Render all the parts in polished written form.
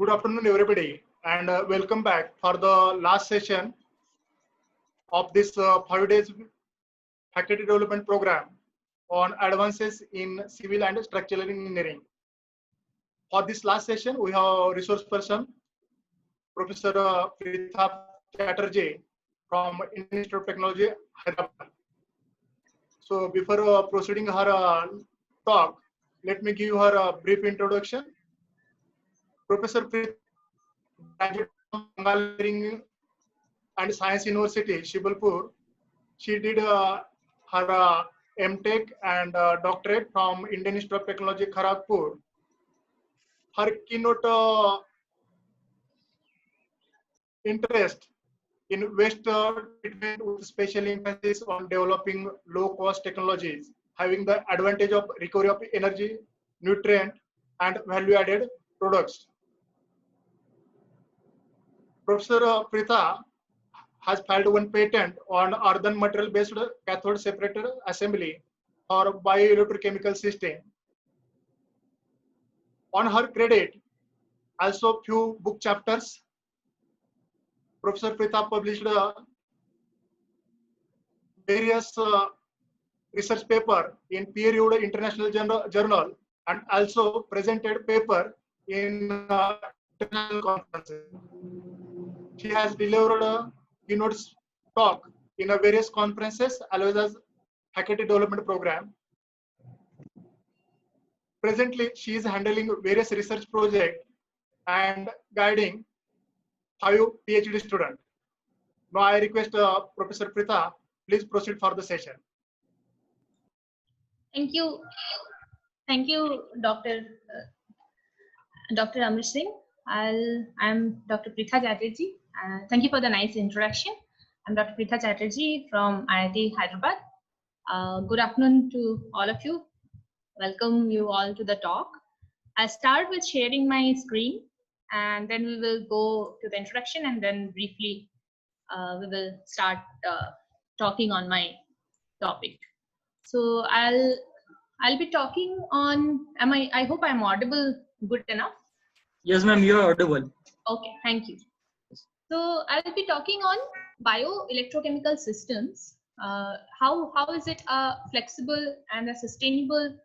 Good afternoon, everybody, and welcome back for the last session of this 5 days faculty development program on advances in civil and structural engineering. For this last session, we have resource person, Professor Pritha Chatterjee from Indian Institute of Technology, Hyderabad. So before proceeding her talk, let me give her a brief introduction. Professor Pritha graduated from Bengal Engineering and Science University, Shibalpur. She did her MTech and doctorate from Indian Institute of Technology, Kharagpur. Her keynote interest in waste treatment with special emphasis on developing low-cost technologies, having the advantage of recovery of energy, nutrient, and value-added products. Professor Pritha has filed one patent on earthen material-based cathode separator assembly for bioelectrochemical system. On her credit, also few book chapters. Professor Pritha published various research paper in peer-reviewed international journal and also presented paper in international conferences. She has delivered a keynote talk in various conferences as well as faculty development program. Presently, she is handling various research projects and guiding 5 PhD students. Now I request Professor Pritha, please proceed for the session. Thank you, Dr. Amrit Singh. I'm Dr. Pritha Chatterjee. Thank you for the nice introduction. I'm Dr. Pritha Chatterjee from IIT Hyderabad. Good afternoon to all of you. Welcome you all to the talk. I'll start with sharing my screen, and then we will go to the introduction, and then briefly we will start talking on my topic. So I'll be talking on. I hope I'm audible good enough. Yes, ma'am, you are audible. Okay, thank you. So I'll be talking on bioelectrochemical systems. How is it a flexible and a sustainable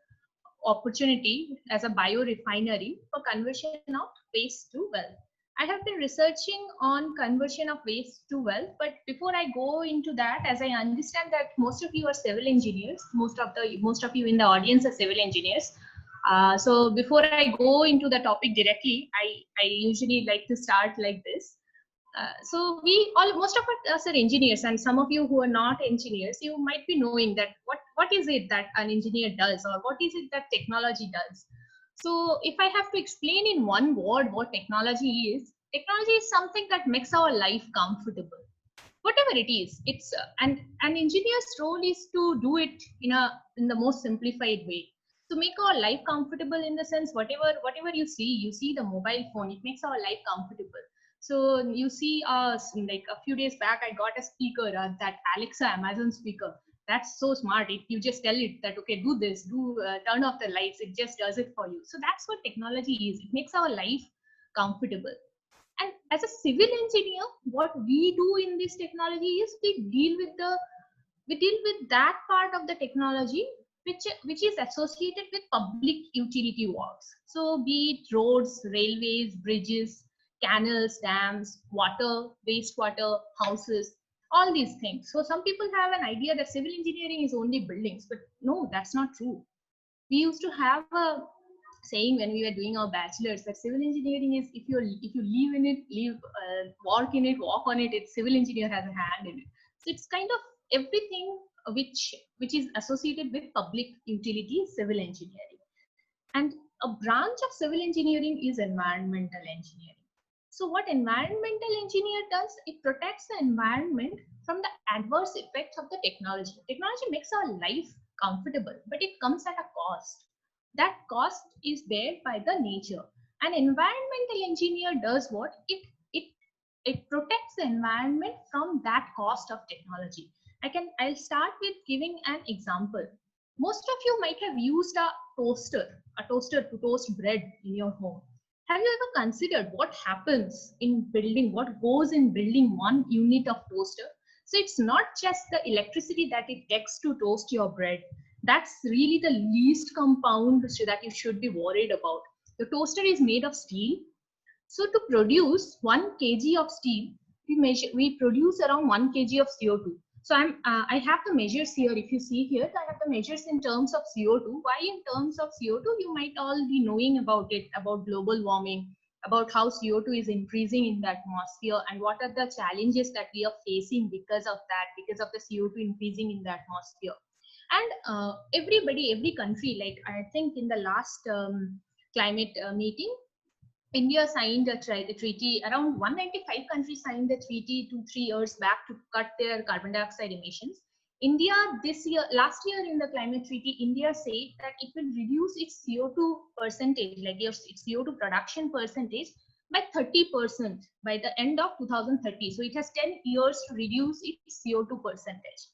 opportunity as a biorefinery for conversion of waste to wealth? I have been researching on conversion of waste to wealth, but before I go into that, as I understand that most of you are civil engineers, most of you in the audience are civil engineers. So before I go into the topic directly, I usually like to start like this. So most of us are engineers, and some of you who are not engineers, you might be knowing that what is it that an engineer does, or what is it that technology does. So if I have to explain in one word what technology is something that makes our life comfortable. Whatever it is, it's and an engineer's role is to do it in the most simplified way, to make our life comfortable, in the sense whatever you see the mobile phone, it makes our life comfortable. So you see, like a few days back, I got a speaker, that Alexa Amazon speaker. That's so smart. If you just tell it that, okay, do this, turn off the lights, it just does it for you. So that's what technology is. It makes our life comfortable. And as a civil engineer, what we do in this technology is we deal with that part of the technology which is associated with public utility works. So be it roads, railways, bridges, canals, dams, water, wastewater, houses, all these things. So some people have an idea that civil engineering is only buildings, but no, that's not true. We used to have a saying when we were doing our bachelors that civil engineering is if you live in it, work in it, walk on it, it's civil engineer has a hand in it. So it's kind of everything which is associated with public utility, civil engineering. And a branch of civil engineering is environmental engineering. So what environmental engineer does, it protects the environment from the adverse effects of the technology. Technology makes our life comfortable, but it comes at a cost. That cost is bear by the nature. An environmental engineer does what? It protects the environment from that cost of technology. I'll start with giving an example. Most of you might have used a toaster to toast bread in your home. Have you ever considered what happens in building, what goes in building one unit of toaster? So it's not just the electricity that it takes to toast your bread. That's really the least compound that you should be worried about. The toaster is made of steel. So to produce 1 kg of steel, we produce around 1 kg of CO2. So I have the measures here. If you see here, I have the measures in terms of CO2. Why in terms of CO2? You might all be knowing about it, about global warming, about how CO2 is increasing in the atmosphere, and what are the challenges that we are facing because of that, because of the CO2 increasing in the atmosphere. And every country, like I think in the last climate meeting, India signed a treaty. Around 195 countries signed the treaty 2-3 years back to cut their carbon dioxide emissions. India last year in the climate treaty, India said that it will reduce its CO2 percentage, like its CO2 production percentage, by 30% by the end of 2030. So it has 10 years to reduce its CO2 percentage.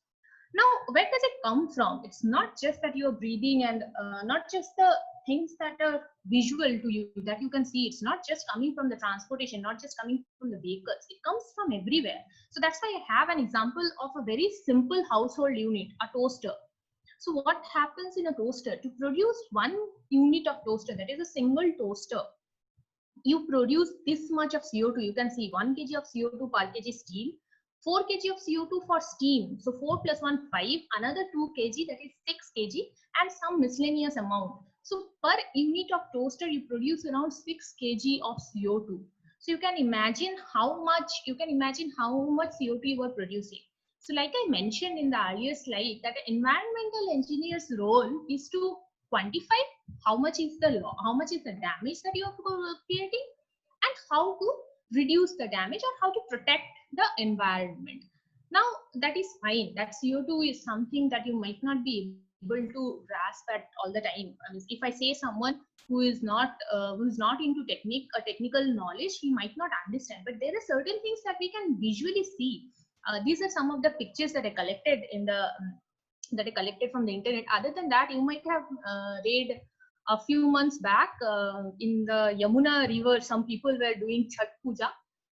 Now, where does it come from? It's not just that you're breathing, and not just the things that are visual to you that you can see. It's not just coming from the transportation, not just coming from the vehicles. It comes from everywhere. So that's why I have an example of a very simple household unit, a toaster. So what happens in a toaster? To produce 1 unit of toaster, that is a single toaster, you produce this much of CO2. You can see 1 kg of CO2 per kg steel, 4 kg of CO2 for steam. So 4 plus 1, 5, another 2 kg, that is 6 kg, and some miscellaneous amount. So per unit of toaster, you produce around 6 kg of CO2. So you can imagine how much CO2 you are producing. So like I mentioned in the earlier slide, that the environmental engineer's role is to quantify how much is the damage that you are creating, and how to reduce the damage, or how to protect the environment. Now that is fine, that CO2 is something that you might not be able to grasp at all the time. I mean, if I say someone who is not into technical knowledge, he might not understand, but there are certain things that we can visually see. These are some of the pictures that I collected from the internet. Other than that, you might have read a few months back in the Yamuna river, some people were doing Chhat Puja,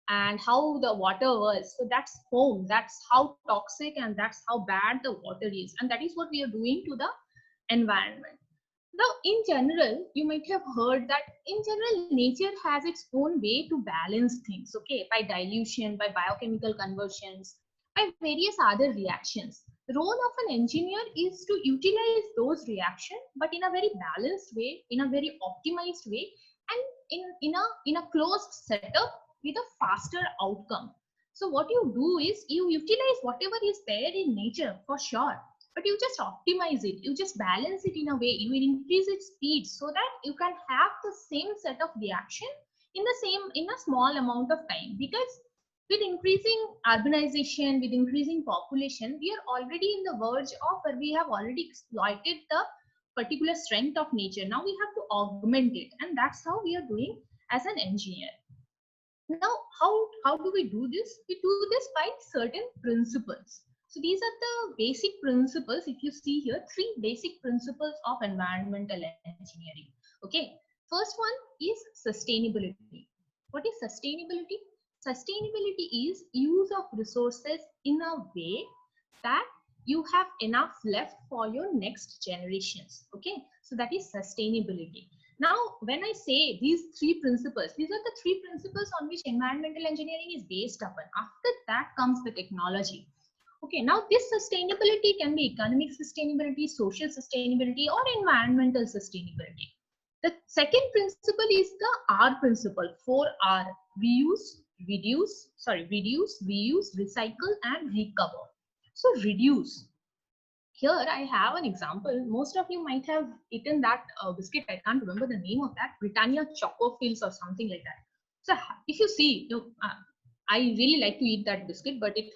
and how the water was. So that's home. That's how toxic and that's how bad the water is. And that is what we are doing to the environment. Now, in general, you might have heard that in general, nature has its own way to balance things, okay, by dilution, by biochemical conversions, by various other reactions. The role of an engineer is to utilize those reactions, but in a very balanced way, in a very optimized way, and in a closed setup with a faster outcome. So what you do is you utilize whatever is there in nature for sure, but you just optimize it, you just balance it in a way, you will increase its speed so that you can have the same set of reaction in a small amount of time. Because with increasing urbanization, with increasing population, we are already in the verge of where we have already exploited the particular strength of nature. Now we have to augment it, and that's how we are doing as an engineer. Now, how do we do this? We do this by certain principles. So these are the basic principles. If you see here, 3 basic principles of environmental engineering. Okay, first one is sustainability. What is sustainability? Sustainability is use of resources in a way that you have enough left for your next generations. Okay, so that is sustainability. Now, when I say these 3 principles, these are the 3 principles on which environmental engineering is based upon. After that comes the technology. Okay, now this sustainability can be economic sustainability, social sustainability, or environmental sustainability. The second principle is the R principle, 4R: reduce, reuse, recycle, and recover. So reduce. Here I have an example. Most of you might have eaten that biscuit. I can't remember the name of that. Britannia Choco Fills or something like that. So if you see, I really like to eat that biscuit, but it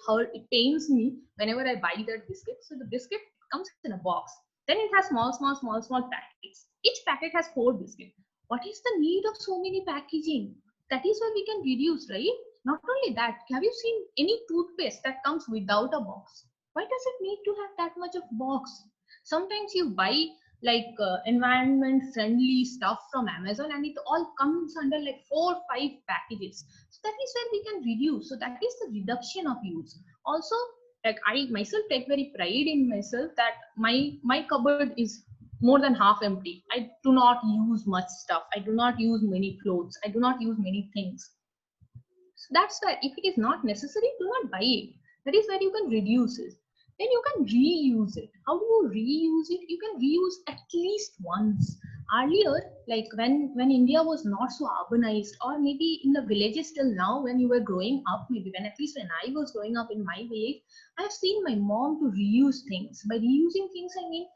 pains me whenever I buy that biscuit. So the biscuit comes in a box. Then it has small packets. Each packet has 4 biscuits. What is the need of so many packaging? That is why we can reduce, right? Not only that, have you seen any toothpaste that comes without a box? Why does it need to have that much of box? Sometimes you buy like environment friendly stuff from Amazon, and it all comes under like 4 or 5 packages. So that is where we can reduce. So that is the reduction of use. Also, like I myself take very pride in myself that my cupboard is more than half empty. I do not use much stuff. I do not use many clothes. I do not use many things. So that's why if it is not necessary, do not buy it. That is where you can reduce it. Then you can reuse it. How do you reuse it? You can reuse at least once. Earlier, like when India was not so urbanized, or maybe in the villages till now, when you were growing up, maybe when at least when I was growing up in my village, I have seen my mom to reuse things. By reusing things, I mean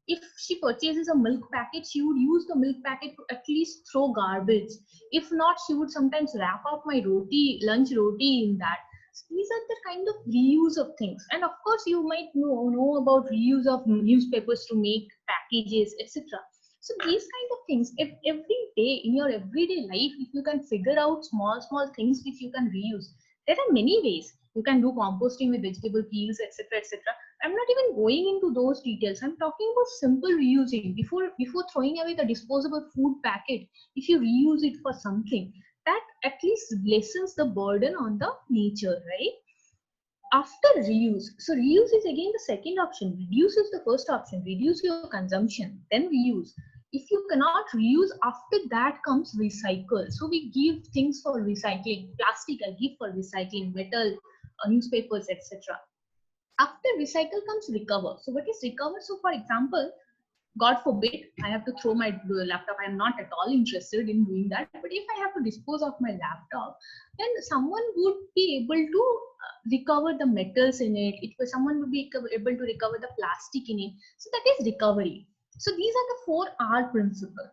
if she purchases a milk packet, she would use the milk packet to at least throw garbage. If not, she would sometimes wrap up my roti, lunch roti in that. So these are the kind of reuse of things. And of course, you might know about reuse of newspapers to make packages, etc. So these kind of things, if every day in your everyday life, if you can figure out small things which you can reuse, there are many ways. You can do composting with vegetable peels, etc., etc. I'm not even going into those details. I'm talking about simple reusing. Before throwing away the disposable food packet, if you reuse it for something, that at least lessens the burden on the nature, right? After reuse, so reuse is again the second option. Reduce is the first option. Reduce your consumption, then reuse. If you cannot reuse, after that comes recycle. So we give things for recycling. Plastic I give for recycling, metal, newspapers, etc. After recycle comes recover. So what is recover? So for example, God forbid, I have to throw my laptop. I am not at all interested in doing that. But if I have to dispose of my laptop, then someone would be able to recover the metals in it. Someone would be able to recover the plastic in it. So that is recovery. So these are the 4R principle.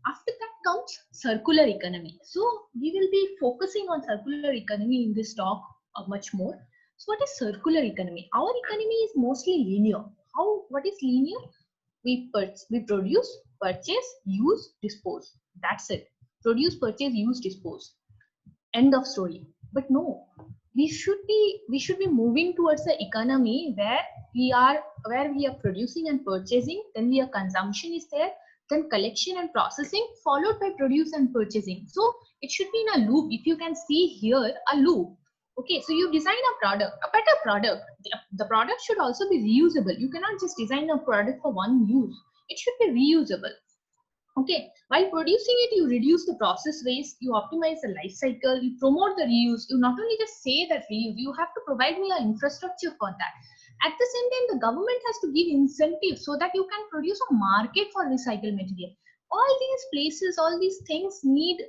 After that comes circular economy. So we will be focusing on circular economy in this talk much more. So what is circular economy? Our economy is mostly linear. What is linear? We produce, purchase, use, dispose. That's it. Produce, purchase, use, dispose. End of story. But no, we should be moving towards the economy where we are producing and purchasing, then we are consumption is there, then collection and processing, followed by produce and purchasing. So it should be in a loop. If you can see here, a loop. Okay, so you design a product, a better product. The product should also be reusable. You cannot just design a product for one use. It should be reusable. Okay, while producing it, you reduce the process waste, you optimize the life cycle, you promote the reuse. You not only just say that reuse, you have to provide me an infrastructure for that. At the same time, the government has to give incentives so that you can produce a market for recycled material. All these places, all these things need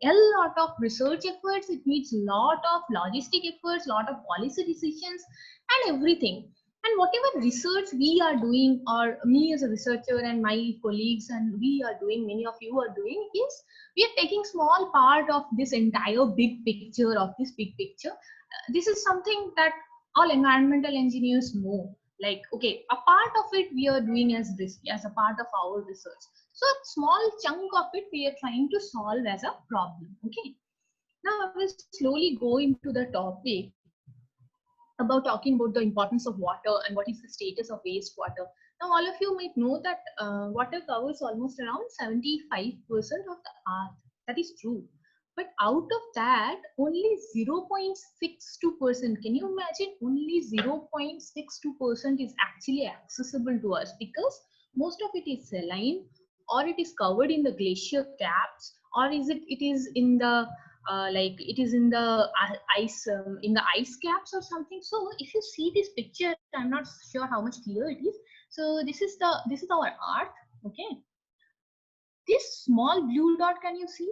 a lot of research efforts. It needs a lot of logistic efforts, lot of policy decisions, and everything. And whatever research we are doing, or me as a researcher and my colleagues and we are doing, many of you are doing, is we are taking small part of this entire big picture of this big picture. This is something that all environmental engineers know. Like, okay, a part of it we are doing as this, as a part of our research. So a small chunk of it we are trying to solve as a problem. Okay. Now I will slowly go into the topic about talking about the importance of water and what is the status of wastewater. Now, all of you might know that water covers almost around 75% of the earth. That is true. But out of that, only 0.62%, can you imagine? Only 0.62% is actually accessible to us, because most of it is saline, or it is covered in the glacier caps, or it is in the like it is in the ice caps or something. So if you see this picture, I'm not sure how much clear it is. So this is our earth. Okay, this small blue dot, can you see?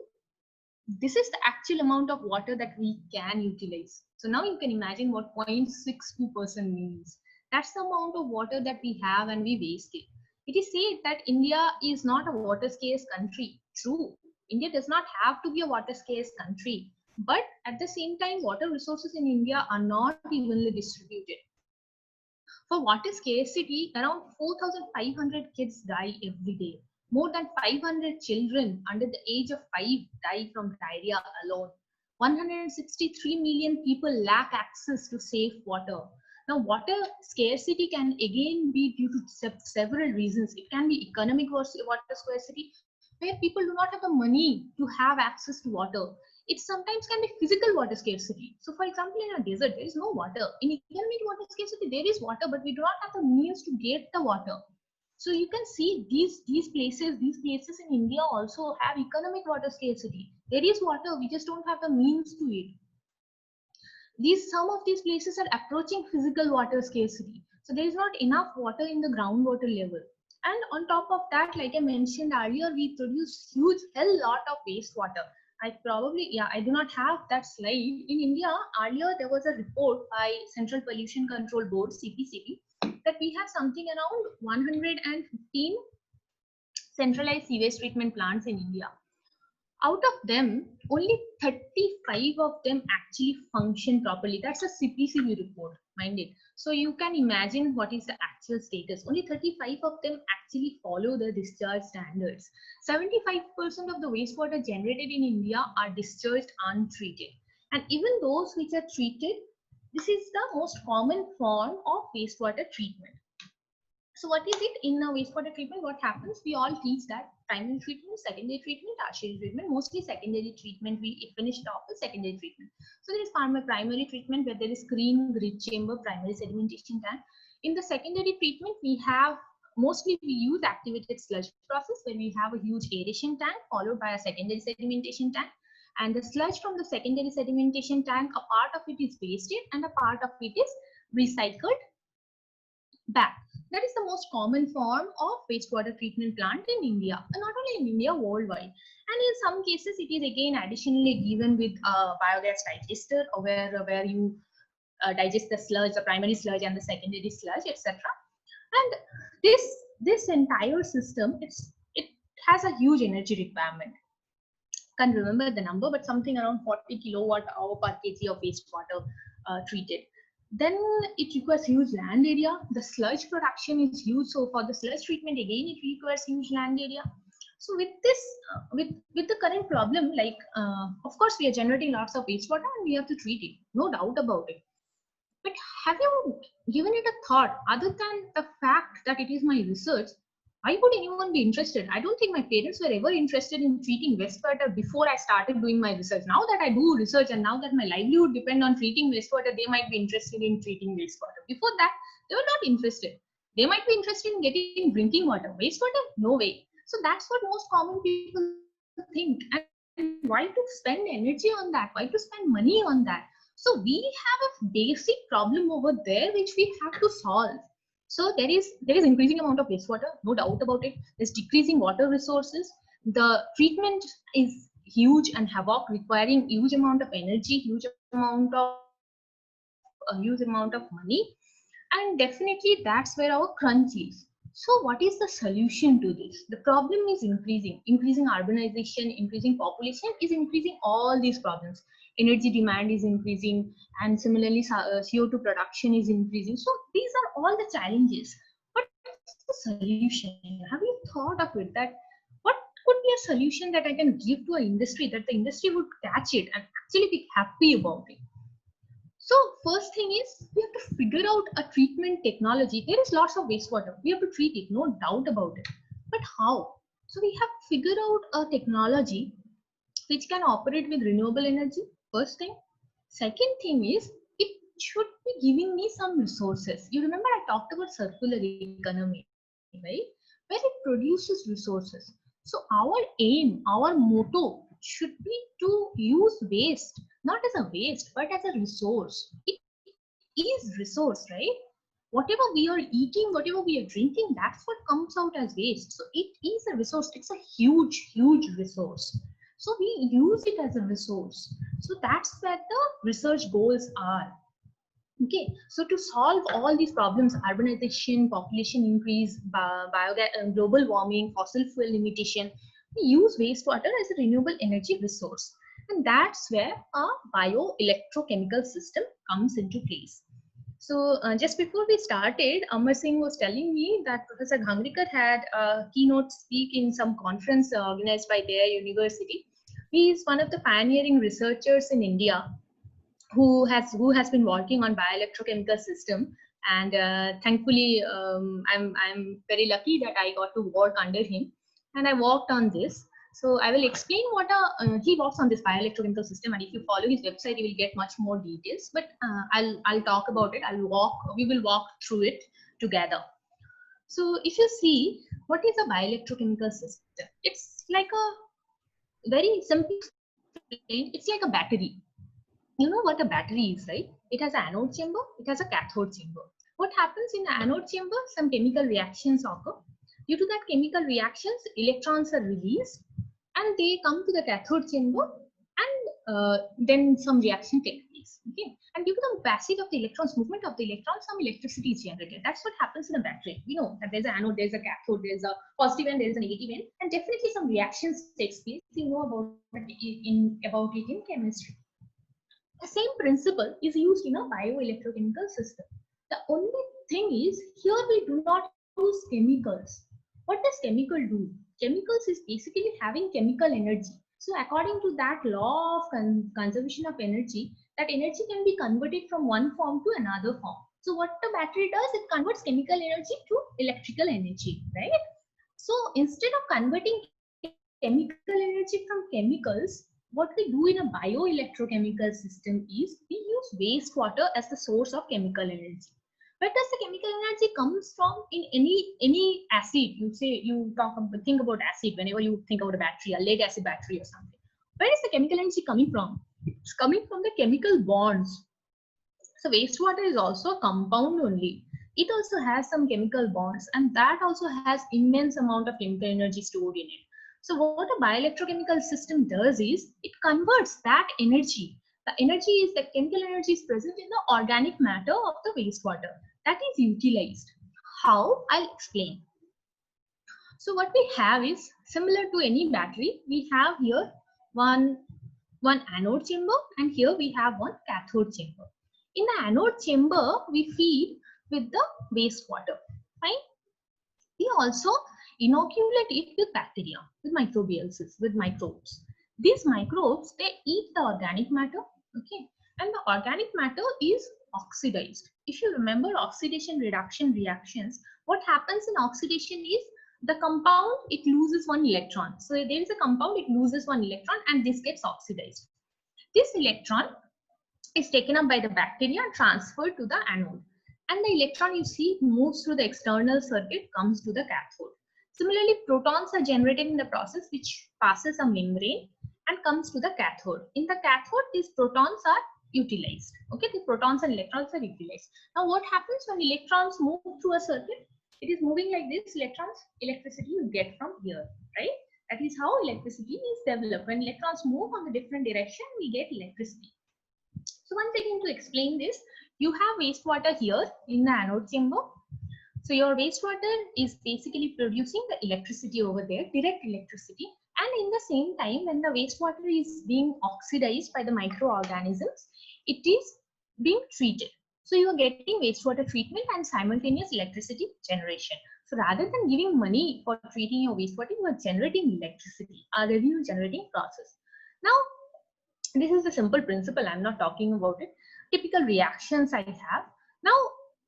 This is the actual amount of water that we can utilize. So now you can imagine what 0.62% means. That's the amount of water that we have and we waste it. It is said that India is not a water scarce country. True. India does not have to be a water scarce country. But at the same time, water resources in India are not evenly distributed. For water scarcity, around 4,500 kids die every day. More than 500 children under the age of 5 die from diarrhea alone. 163 million people lack access to safe water. Now, water scarcity can again be due to several reasons. It can be economic water scarcity, where people do not have the money to have access to water. It sometimes can be physical water scarcity. So, for example, in a desert, there is no water. In economic water scarcity, there is water, but we do not have the means to get the water. So you can see these places in India also have economic water scarcity. There is water, we just don't have the means to it. Some of these places are approaching physical water scarcity. So there is not enough water in the groundwater level. And on top of that, like I mentioned earlier, we produce hell lot of wastewater. I do not have that slide. In India, earlier there was a report by Central Pollution Control Board, CPCB, that we have something around 115 centralized sewage treatment plants in India. Out of them, only 35 of them actually function properly. That's a CPCB report, mind it. So you can imagine what is the actual status. Only 35 of them actually follow the discharge standards. 75% of the wastewater generated in India are discharged untreated. And even those which are treated, this is the most common form of wastewater treatment. So what is it in a wastewater treatment? What happens? We all teach that primary treatment, secondary treatment, tertiary treatment. Mostly secondary treatment, we finish it off with secondary treatment. So there is primary treatment where there is screen, grid chamber, primary sedimentation tank. In the secondary treatment, we use activated sludge process where we have a huge aeration tank followed by a secondary sedimentation tank. And the sludge from the secondary sedimentation tank, a part of it is wasted and a part of it is recycled back. That is the most common form of wastewater treatment plant in India, and not only in India, worldwide. And in some cases, it is again additionally given with a biogas digester, where you digest the sludge, the primary sludge and the secondary sludge, etc. And this entire system, it has a huge energy requirement. Can't remember the number, but something around 40 kilowatt hour per kg of wastewater treated. Then it requires huge land area. The sludge production is huge. So for the sludge treatment, again, it requires huge land area. So with this, with the current problem, like, of course, we are generating lots of wastewater and we have to treat it. No doubt about it. But have you given it a thought, other than the fact that it is my research? Why would anyone be interested? I don't think my parents were ever interested in treating wastewater before I started doing my research. Now that I do research and now that my livelihood depends on treating wastewater, they might be interested in treating wastewater. Before that, they were not interested. They might be interested in getting drinking water. Wastewater, no way. So that's what most common people think. And why to spend energy on that? Why to spend money on that? So we have a basic problem over there which we have to solve. So there is increasing amount of wastewater, no doubt about it. There's decreasing water resources. The treatment is huge and havoc, requiring huge amount of energy, huge amount of money, and definitely that's where our crunch is. So what is the solution to this? The problem is increasing urbanization, increasing population is increasing all these problems. Energy demand is increasing, and similarly CO2 production is increasing. So these are all the challenges. What is the solution? Have you thought of it? That what could be a solution that I can give to an industry, that the industry would catch it and actually be happy about it? So first thing is, we have to figure out a treatment technology. There is lots of wastewater. We have to treat it, no doubt about it. But how? So we have to figure out a technology which can operate with renewable energy. First thing. Second thing is, it should be giving me some resources. You remember I talked about circular economy, right? Where it produces resources. So our aim, our motto should be to use waste, not as a waste, but as a resource. It is resource, right? Whatever we are eating, whatever we are drinking, that's what comes out as waste. So it is a resource. It's a huge, huge resource. So we use it as a resource. So that's where the research goals are. Okay, so to solve all these problems, urbanization, population increase, global warming, fossil fuel limitation, we use wastewater as a renewable energy resource. And that's where a bioelectrochemical system comes into place. So just before we started, Amar Singh was telling me that Professor Ghangrikar had a keynote speak in some conference organized by their university. He is one of the pioneering researchers in India who has been working on bioelectrochemical system, and thankfully I'm very lucky that I got to work under him, and I worked on this. So I will explain what he works on this bioelectrochemical system, and if you follow his website, you will get much more details. But I'll talk about it. We will walk through it together. So if you see, what is a bioelectrochemical system? It's like a very simple. It's like a battery. You know what a battery is, right? It has an anode chamber, it has a cathode chamber. What happens in the anode chamber? Some chemical reactions occur. Due to that chemical reactions, electrons are released and they come to the cathode chamber, and then some reaction takes place. Okay, and due to the passage of the electrons, movement of the electrons, some electricity is generated. That's what happens in a battery. We know that there's an anode, there's a cathode, there's a positive and there's a negative end, and definitely some reactions takes place. You know about it in chemistry. The same principle is used in a bioelectrochemical system. The only thing is, here we do not use chemicals. What does chemical do? Chemicals is basically having chemical energy. So according to that law of conservation of energy, that energy can be converted from one form to another form. So what the battery does, it converts chemical energy to electrical energy, right? So instead of converting chemical energy from chemicals, what we do in a bioelectrochemical system is we use wastewater as the source of chemical energy. Where does the chemical energy comes from? In any acid, think about acid whenever you think about a battery, a lead acid battery or something. Where is the chemical energy coming from? It's coming from the chemical bonds. So wastewater is also a compound only. It also has some chemical bonds, and that also has immense amount of chemical energy stored in it. So what a bioelectrochemical system does is it converts that energy. The energy is the chemical energy is present in the organic matter of the wastewater. That is utilized. How? I'll explain. So what we have is similar to any battery. We have here one anode chamber, and here we have one cathode chamber. In the anode chamber, we feed with the wastewater. Fine. We also inoculate it with bacteria, with microbials, with microbes. These microbes, they eat the organic matter, okay, and the organic matter is oxidized. If you remember oxidation reduction reactions, what happens in oxidation is the compound, it loses one electron. So there is a compound, it loses one electron, and this gets oxidized. This electron is taken up by the bacteria and transferred to the anode. And the electron, you see, moves through the external circuit, comes to the cathode. Similarly, protons are generated in the process, which passes a membrane and comes to the cathode. In the cathode, these protons are utilized. Okay, the protons and electrons are utilized. Now, what happens when electrons move through a circuit? It is moving like this. Electrons, electricity you get from here, right? That is how electricity is developed. When electrons move on the different direction, we get electricity. So once again, to explain this, you have wastewater here in the anode chamber. So your wastewater is basically producing the electricity over there, direct electricity. And in the same time, when the wastewater is being oxidized by the microorganisms, it is being treated. So you are getting wastewater treatment and simultaneous electricity generation. So rather than giving money for treating your wastewater, you are generating electricity, a revenue generating process. Now, this is a simple principle. I'm not talking about it. Typical reactions I have. Now,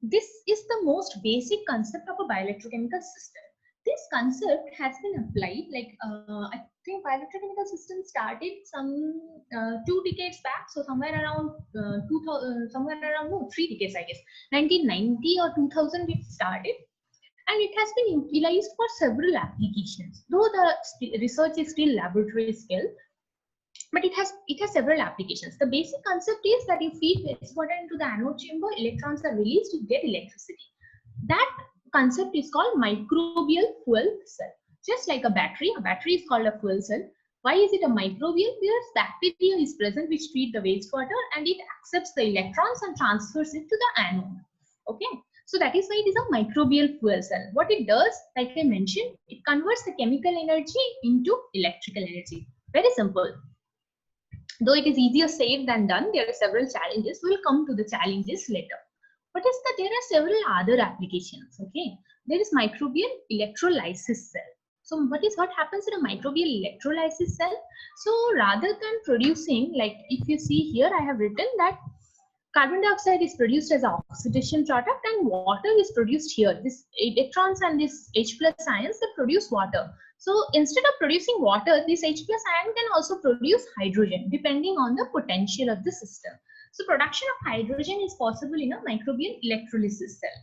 this is the most basic concept of a bioelectrochemical system. This concept has been applied, like I think bioelectrochemical system started some 2 decades back. So somewhere around 3 decades, I guess. 1990 or 2000 it started. And it has been utilized for several applications. Though the research is still laboratory scale, but it has several applications. The basic concept is that you feed wastewater into the anode chamber, electrons are released, you get electricity. That concept is called microbial fuel cell. Just like a battery is called a fuel cell. Why is it a microbial? Because bacteria is present which treat the wastewater and it accepts the electrons and transfers it to the anode. Okay, so that is why it is a microbial fuel cell. What it does, like I mentioned, it converts the chemical energy into electrical energy. Very simple. Though it is easier said than done, there are several challenges. We'll come to the challenges later. But there are several other applications. Okay, there is microbial electrolysis cell. So what happens in a microbial electrolysis cell? So rather than producing, like if you see here, I have written that carbon dioxide is produced as an oxidation product and water is produced here. This electrons and this H plus ions, they produce water. So instead of producing water, this H plus ion can also produce hydrogen depending on the potential of the system. So production of hydrogen is possible in a microbial electrolysis cell.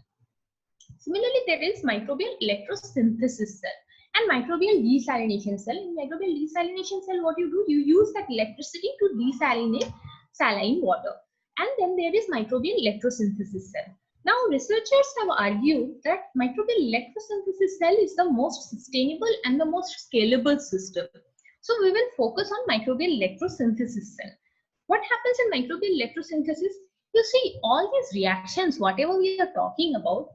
Similarly, there is microbial electrosynthesis cell and microbial desalination cell. In microbial desalination cell, what you do, you use that electricity to desalinate saline water. And then there is microbial electrosynthesis cell. Now, researchers have argued that microbial electrosynthesis cell is the most sustainable and the most scalable system. So we will focus on microbial electrosynthesis cell. What happens in microbial electrosynthesis? You see, all these reactions, whatever we are talking about,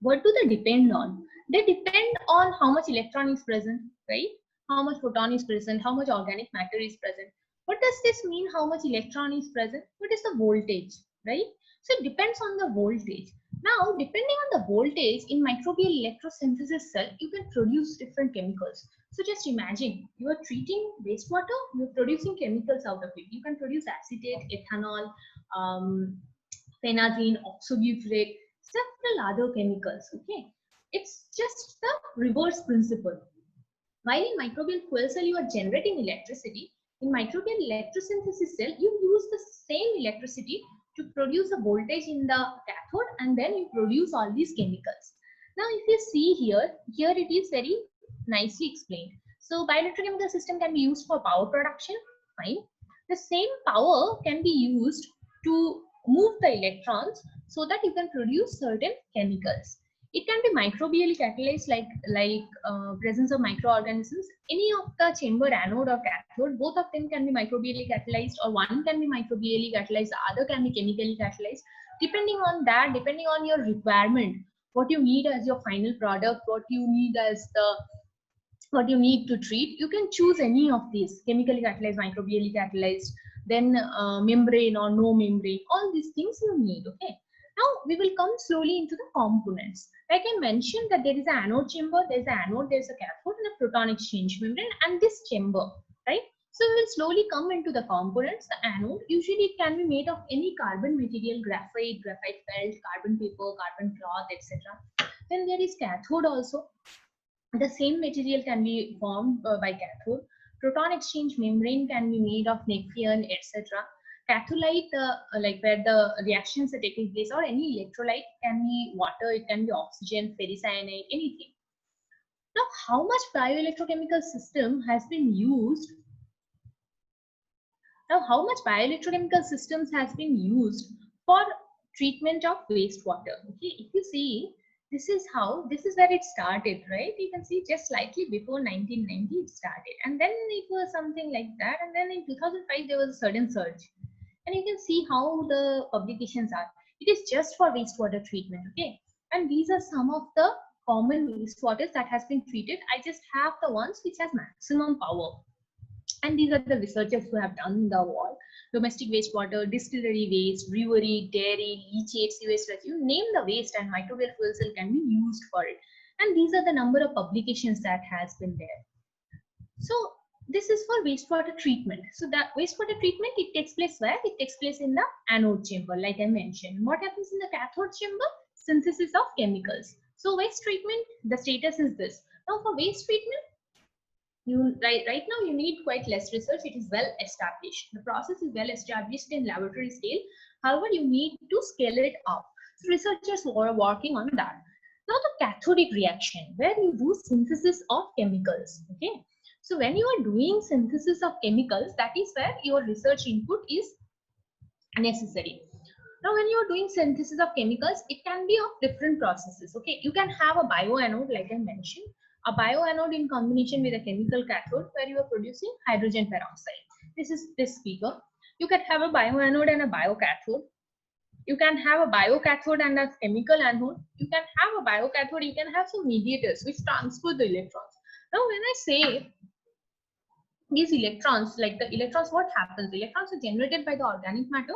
what do they depend on? They depend on how much electron is present, right? How much proton is present, how much organic matter is present. What does this mean, how much electron is present? What is the voltage, right? So it depends on the voltage. Now, depending on the voltage in microbial electrosynthesis cell, you can produce different chemicals. So just imagine you are treating wastewater, you're producing chemicals out of it. You can produce acetate, ethanol, phenazine, oxobutyrate, several other chemicals. Okay, it's just the reverse principle. While in microbial fuel cell you are generating electricity, in microbial electrosynthesis cell you use the same electricity to produce a voltage in the cathode, and then you produce all these chemicals. Now if you see here it is very nicely explained. So bioelectrochemical system can be used for power production, fine. The same power can be used to move the electrons so that you can produce certain chemicals. It can be microbially catalyzed, like presence of microorganisms. Any of the chamber, anode or cathode, both of them can be microbially catalyzed, or one can be microbially catalyzed, the other can be chemically catalyzed. Depending on that, depending on your requirement, what you need as your final product, what you need to treat, you can choose any of these: chemically catalyzed, microbially catalyzed, then membrane or no membrane. All these things you need. Okay. Now we will come slowly into the components. Like I mentioned that there is an anode chamber, there is an anode, there is a cathode, and a proton exchange membrane, and this chamber, right? So we will slowly come into the components. The anode, usually it can be made of any carbon material, graphite, graphite felt, carbon paper, carbon cloth, etc. Then there is cathode also. The same material can be formed by cathode. Proton exchange membrane can be made of Nepean, etc. Catholyte, like where the reactions are taking place, or any electrolyte, can be water, it can be oxygen, ferricyanide, anything. Now, how much bioelectrochemical system has been used? Now, how much bioelectrochemical systems has been used for treatment of wastewater? Okay, if you see, this is where it started, right? You can see just slightly before 1990 it started, and then it was something like that, and then in 2005 there was a sudden surge. And you can see how the publications are. It is just for wastewater treatment, okay? And these are some of the common wastewaters that has been treated. I just have the ones which has maximum power. And these are the researchers who have done the work. Domestic wastewater, distillery waste, brewery, dairy, leachate, sewage sludge, you name the waste, and microbial fuel cell can be used for it. And these are the number of publications that has been there. So this is for wastewater treatment. So that wastewater treatment, it takes place where? It takes place in the anode chamber, like I mentioned. What happens in the cathode chamber? Synthesis of chemicals. So waste treatment, the status is this. Now for waste treatment, right now you need quite less research. It is well established. The process is well established in laboratory scale. However, you need to scale it up. So researchers are working on that. Now the cathodic reaction, where you do synthesis of chemicals. Okay. So when you are doing synthesis of chemicals, that is where your research input is necessary. Now, when you are doing synthesis of chemicals, it can be of different processes. Okay, you can have a bioanode, like I mentioned, a bioanode in combination with a chemical cathode, where you are producing hydrogen peroxide. This is this figure. You can have a bioanode and a biocathode. You can have a biocathode and a chemical anode. You can have a biocathode. You can have some mediators which transfer the electrons. Now, when I say these electrons, like the electrons, what happens? The electrons are generated by the organic matter,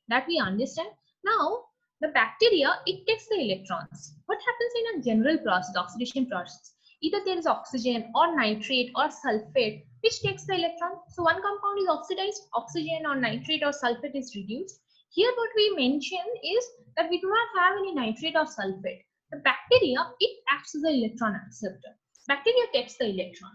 that we understand. Now, the bacteria, it takes the electrons. What happens in a general process, oxidation process? Either there is oxygen or nitrate or sulfate which takes the electron. So one compound is oxidized, oxygen or nitrate or sulfate is reduced. Here what we mention is that we do not have any nitrate or sulfate. The bacteria, it acts as an electron acceptor. Bacteria takes the electron.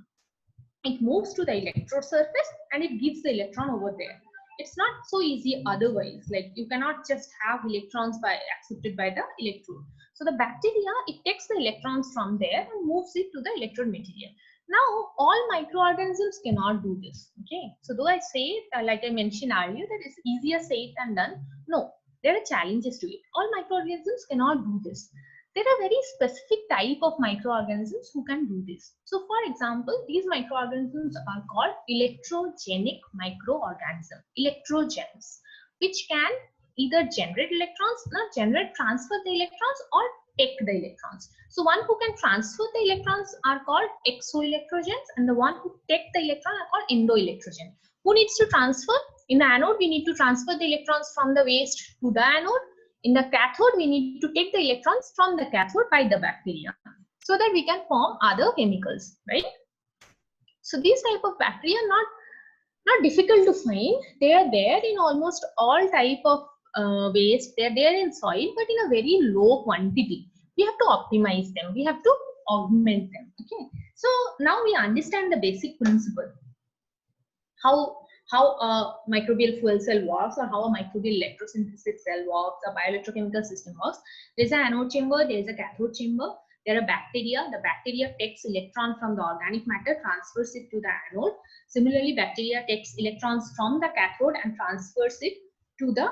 It moves to the electrode surface and it gives the electron over there. It's not so easy otherwise. Like you cannot just have electrons accepted by the electrode. So the bacteria, it takes the electrons from there and moves it to the electrode material. Now, all microorganisms cannot do this. Okay. So though I say, like I mentioned earlier, that it's easier said than done. No, there are challenges to it. All microorganisms cannot do this. There are very specific type of microorganisms who can do this. So for example, these microorganisms are called electrogenic microorganisms, electrogens, which can either generate electrons, transfer the electrons or take the electrons. So one who can transfer the electrons are called exoelectrogens, and the one who take the electron are called endoelectrogen. Who needs to transfer? In the anode, we need to transfer the electrons from the waste to the anode. In the cathode, we need to take the electrons from the cathode by the bacteria so that we can form other chemicals, right? So these type of bacteria are not difficult to find. They are there in almost all type of waste. They are there in soil, but in a very low quantity. We have to optimize them. We have to augment them. Okay. So now we understand the basic principle. How a microbial fuel cell works, or how a microbial electrosynthesis cell works, a bioelectrochemical system works. There is an anode chamber, there is a cathode chamber, there are bacteria. The bacteria takes electron from the organic matter, transfers it to the anode. Similarly, bacteria takes electrons from the cathode and transfers it to the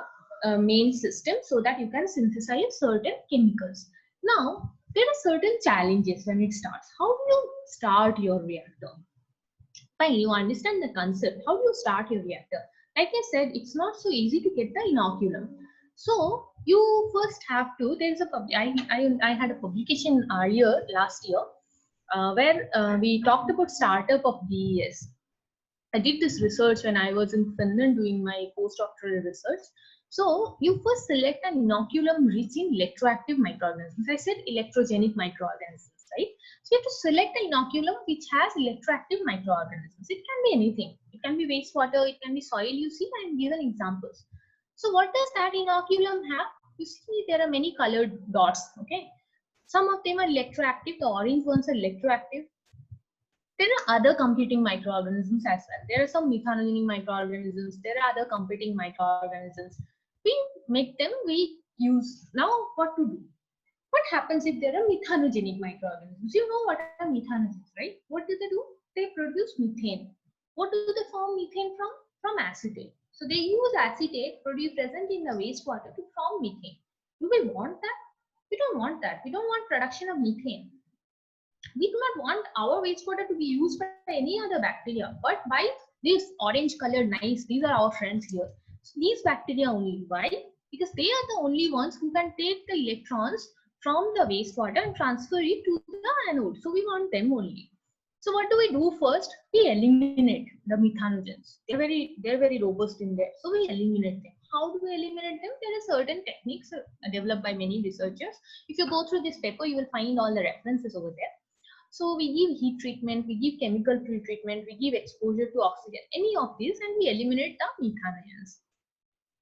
main system so that you can synthesize certain chemicals. Now, there are certain challenges when it starts. How do you start your reactor? Fine, you understand the concept. How do you start your reactor? Like I said, it's not so easy to get the inoculum. So you first have to, there's a, I had a publication earlier last year where we talked about startup of BES. I did this research when I was in Finland doing my postdoctoral research. So you first select an inoculum rich in electroactive microorganisms. I said electrogenic microorganisms, right? So you have to select an inoculum which has electroactive microorganisms. It can be anything. It can be wastewater, it can be soil. You see, I am given examples. So what does that inoculum have? You see, there are many colored dots, okay? Some of them are electroactive. The orange ones are electroactive. There are other competing microorganisms as well. There are some methanogenic microorganisms. There are other competing microorganisms. We make them, we use. Now what to do? What happens if there are methanogenic microorganisms? You know what are methanogens, right? What do? They produce methane. What do they form methane from? From acetate. So they use acetate present in the wastewater to form methane. Do we want that? We don't want that. We don't want production of methane. We do not want our wastewater to be used by any other bacteria, but by this orange colored nice, these are our friends here. So these bacteria only. Why? Because they are the only ones who can take the electrons from the wastewater and transfer it to the anode. So we want them only. So what do we do first? We eliminate the methanogens. They're very robust in there. So we eliminate them. How do we eliminate them? There are certain techniques developed by many researchers. If you go through this paper, you will find all the references over there. So we give heat treatment, we give chemical pre-treatment, we give exposure to oxygen, any of these, and we eliminate the methanogens.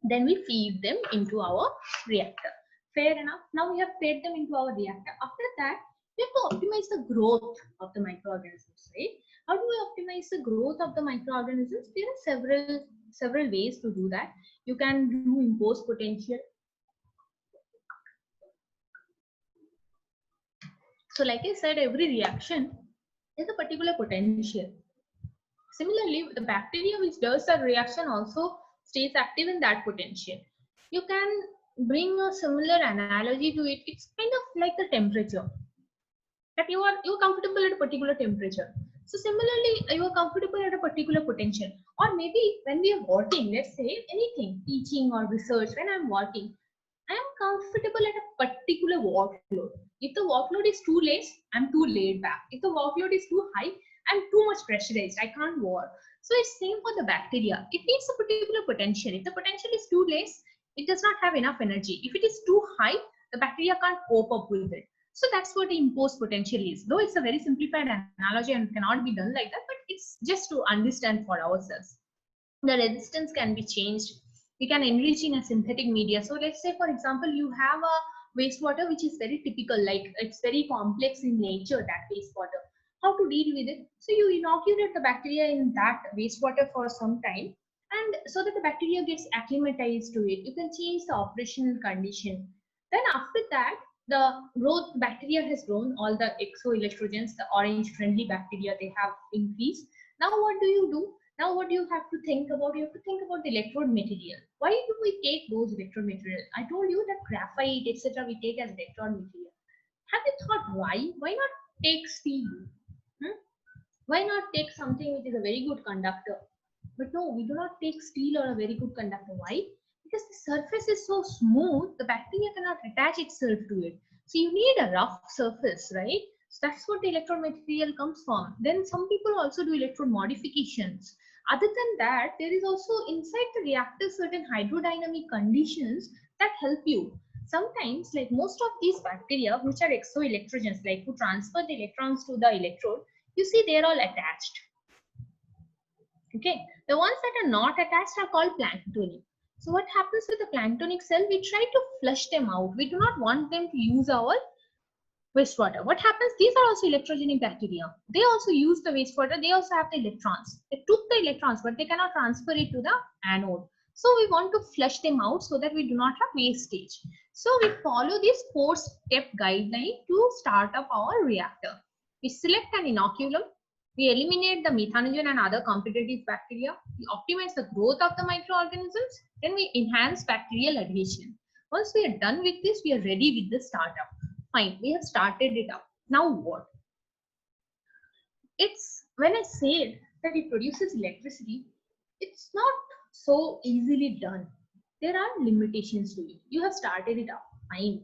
Then we feed them into our reactor. Fair enough. Now we have fed them into our reactor. After that, we have to optimize the growth of the microorganisms, right? How do we optimize the growth of the microorganisms? There are several ways to do that. You can do impose potential. So like I said, every reaction is a particular potential. Similarly, the bacteria which does that reaction also stays active in that potential. You can bring a similar analogy to it. It's kind of like the temperature. That you're comfortable at a particular temperature. So similarly, you are comfortable at a particular potential. Or maybe when we are working, let's say anything, teaching or research, when I'm working, I am comfortable at a particular workload. If the workload is too less, I'm too laid back. If the workload is too high, I'm too much pressurized. I can't work. So it's same for the bacteria. It needs a particular potential. If the potential is too less, it does not have enough energy. If it is too high, the bacteria can't cope up with it. So that's what the imposed potential is. Though it's a very simplified analogy and cannot be done like that, but it's just to understand for ourselves. The resistance can be changed. We can enrich in a synthetic media. So let's say, for example, you have a wastewater which is very typical, like it's very complex in nature, that wastewater. How to deal with it? So you inoculate the bacteria in that wastewater for some time, and so that the bacteria gets acclimatized to it. You can change the operational condition. Then after that, the growth bacteria has grown, all the exoelectrogens, the orange friendly bacteria, they have increased. Now what do? Now what do you have to think about? You have to think about the electrode material. Why do we take those electrode material? I told you that graphite, etc. we take as electrode material. Have you thought why? Why not take steel? Why not take something which is a very good conductor? But no, we do not take steel or a very good conductor. Why? Because the surface is so smooth, the bacteria cannot attach itself to it. So you need a rough surface, right? So that's what the electrode material comes from. Then some people also do electrode modifications. Other than that, there is also inside the reactor certain hydrodynamic conditions that help you. Sometimes, like most of these bacteria, which are exoelectrogens, like who transfer the electrons to the electrode, you see they're all attached. Okay, the ones that are not attached are called planktonic. So what happens with the planktonic cell? We try to flush them out. We do not want them to use our wastewater. What happens? These are also electrogenic bacteria. They also use the wastewater. They also have the electrons. They took the electrons, but they cannot transfer it to the anode. So we want to flush them out so that we do not have wastage. So we follow this 4-step guideline to start up our reactor. We select an inoculum. We eliminate the methanogen and other competitive bacteria. We optimize the growth of the microorganisms. Then we enhance bacterial adhesion. Once we are done with this, we are ready with the startup. Fine, we have started it up. Now what? It's when I said that it produces electricity, it's not so easily done. There are limitations to it. You have started it up, fine.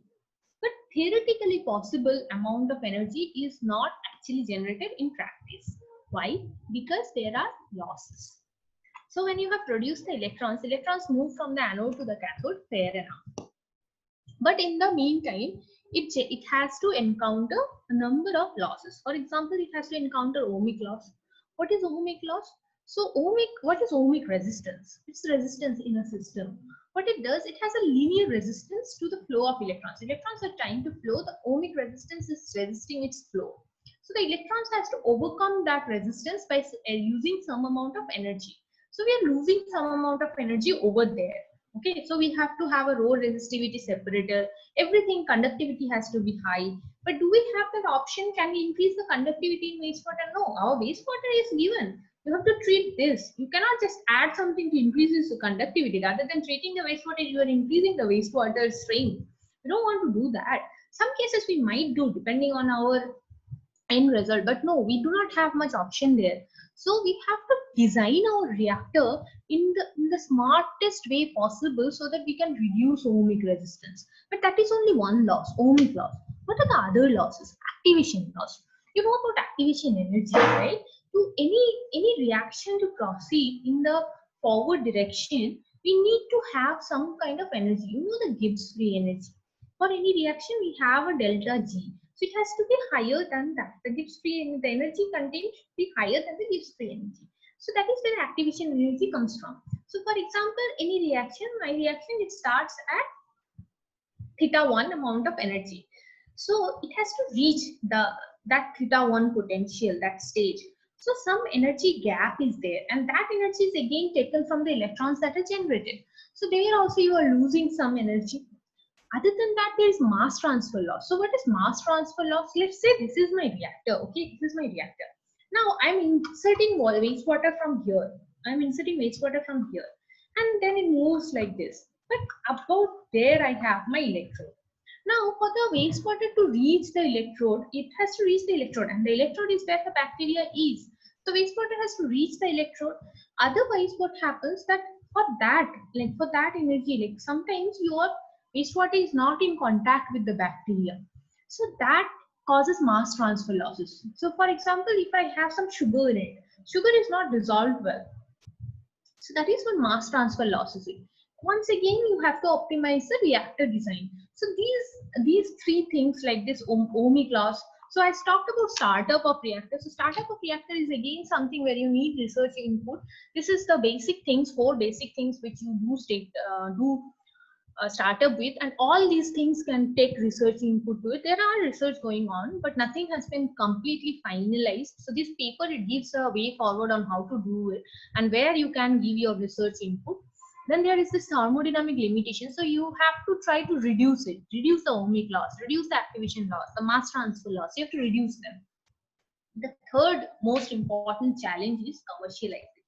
But theoretically possible amount of energy is not actually generated in practice. Why? Because there are losses. So when you have produced the electrons move from the anode to the cathode, fair enough. But in the meantime, it has to encounter a number of losses. For example, it has to encounter ohmic loss. What is ohmic loss? So what is ohmic resistance? It's resistance in a system. What it does, it has a linear resistance to the flow of electrons. Electrons are trying to flow. The ohmic resistance is resisting its flow. So the electrons has to overcome that resistance by using some amount of energy. So we are losing some amount of energy over there. Okay, so we have to have a rho resistivity separator. Everything, conductivity has to be high. But do we have that option? Can we increase the conductivity in wastewater? No, our wastewater is given. You have to treat this. You cannot just add something to increase its conductivity. Rather than treating the wastewater, you are increasing the wastewater strain. You don't want to do that. Some cases we might do depending on our end result, but no, we do not have much option there. So we have to design our reactor in the smartest way possible so that we can reduce ohmic resistance. But that is only one loss, ohmic loss. What are the other losses? Activation loss. You know about activation energy, right? To any reaction to proceed in the forward direction, we need to have some kind of energy. You know the Gibbs free energy. For any reaction, we have a delta G. So it has to be higher than that. The Gibbs free, the energy contained should be higher than the Gibbs free energy. So that is where activation energy comes from. So for example, any reaction, my reaction, it starts at θ1 amount of energy. So it has to reach that θ1 potential, that stage. So some energy gap is there, and that energy is again taken from the electrons that are generated. So there also you are losing some energy. Other than that, there is mass transfer loss. So what is mass transfer loss? Let's say this is my reactor. Okay, this is my reactor. Now I'm inserting wastewater from here. I'm inserting wastewater from here. And then it moves like this. But about there I have my electrode. Now for the wastewater to reach the electrode, it has to reach the electrode. And the electrode is where the bacteria is. So wastewater has to reach the electrode. Otherwise, what happens that for that energy, like sometimes your wastewater is not in contact with the bacteria. So that causes mass transfer losses. So for example, if I have some sugar in it, sugar is not dissolved well. So that is what mass transfer losses is. once again you have to optimize the reactor design. So these three things like this OMI class. So I talked about startup of reactor. So startup of reactor is again something where you need research input. This is the basic things, 4 basic things which you do startup with, and all these things can take research input to it. There are research going on, but nothing has been completely finalized. So this paper, it gives a way forward on how to do it and where you can give your research input. Then there is this thermodynamic limitation. So you have to try to reduce it, reduce the ohmic loss, reduce the activation loss, the mass transfer loss. You have to reduce them. The third most important challenge is commercialization.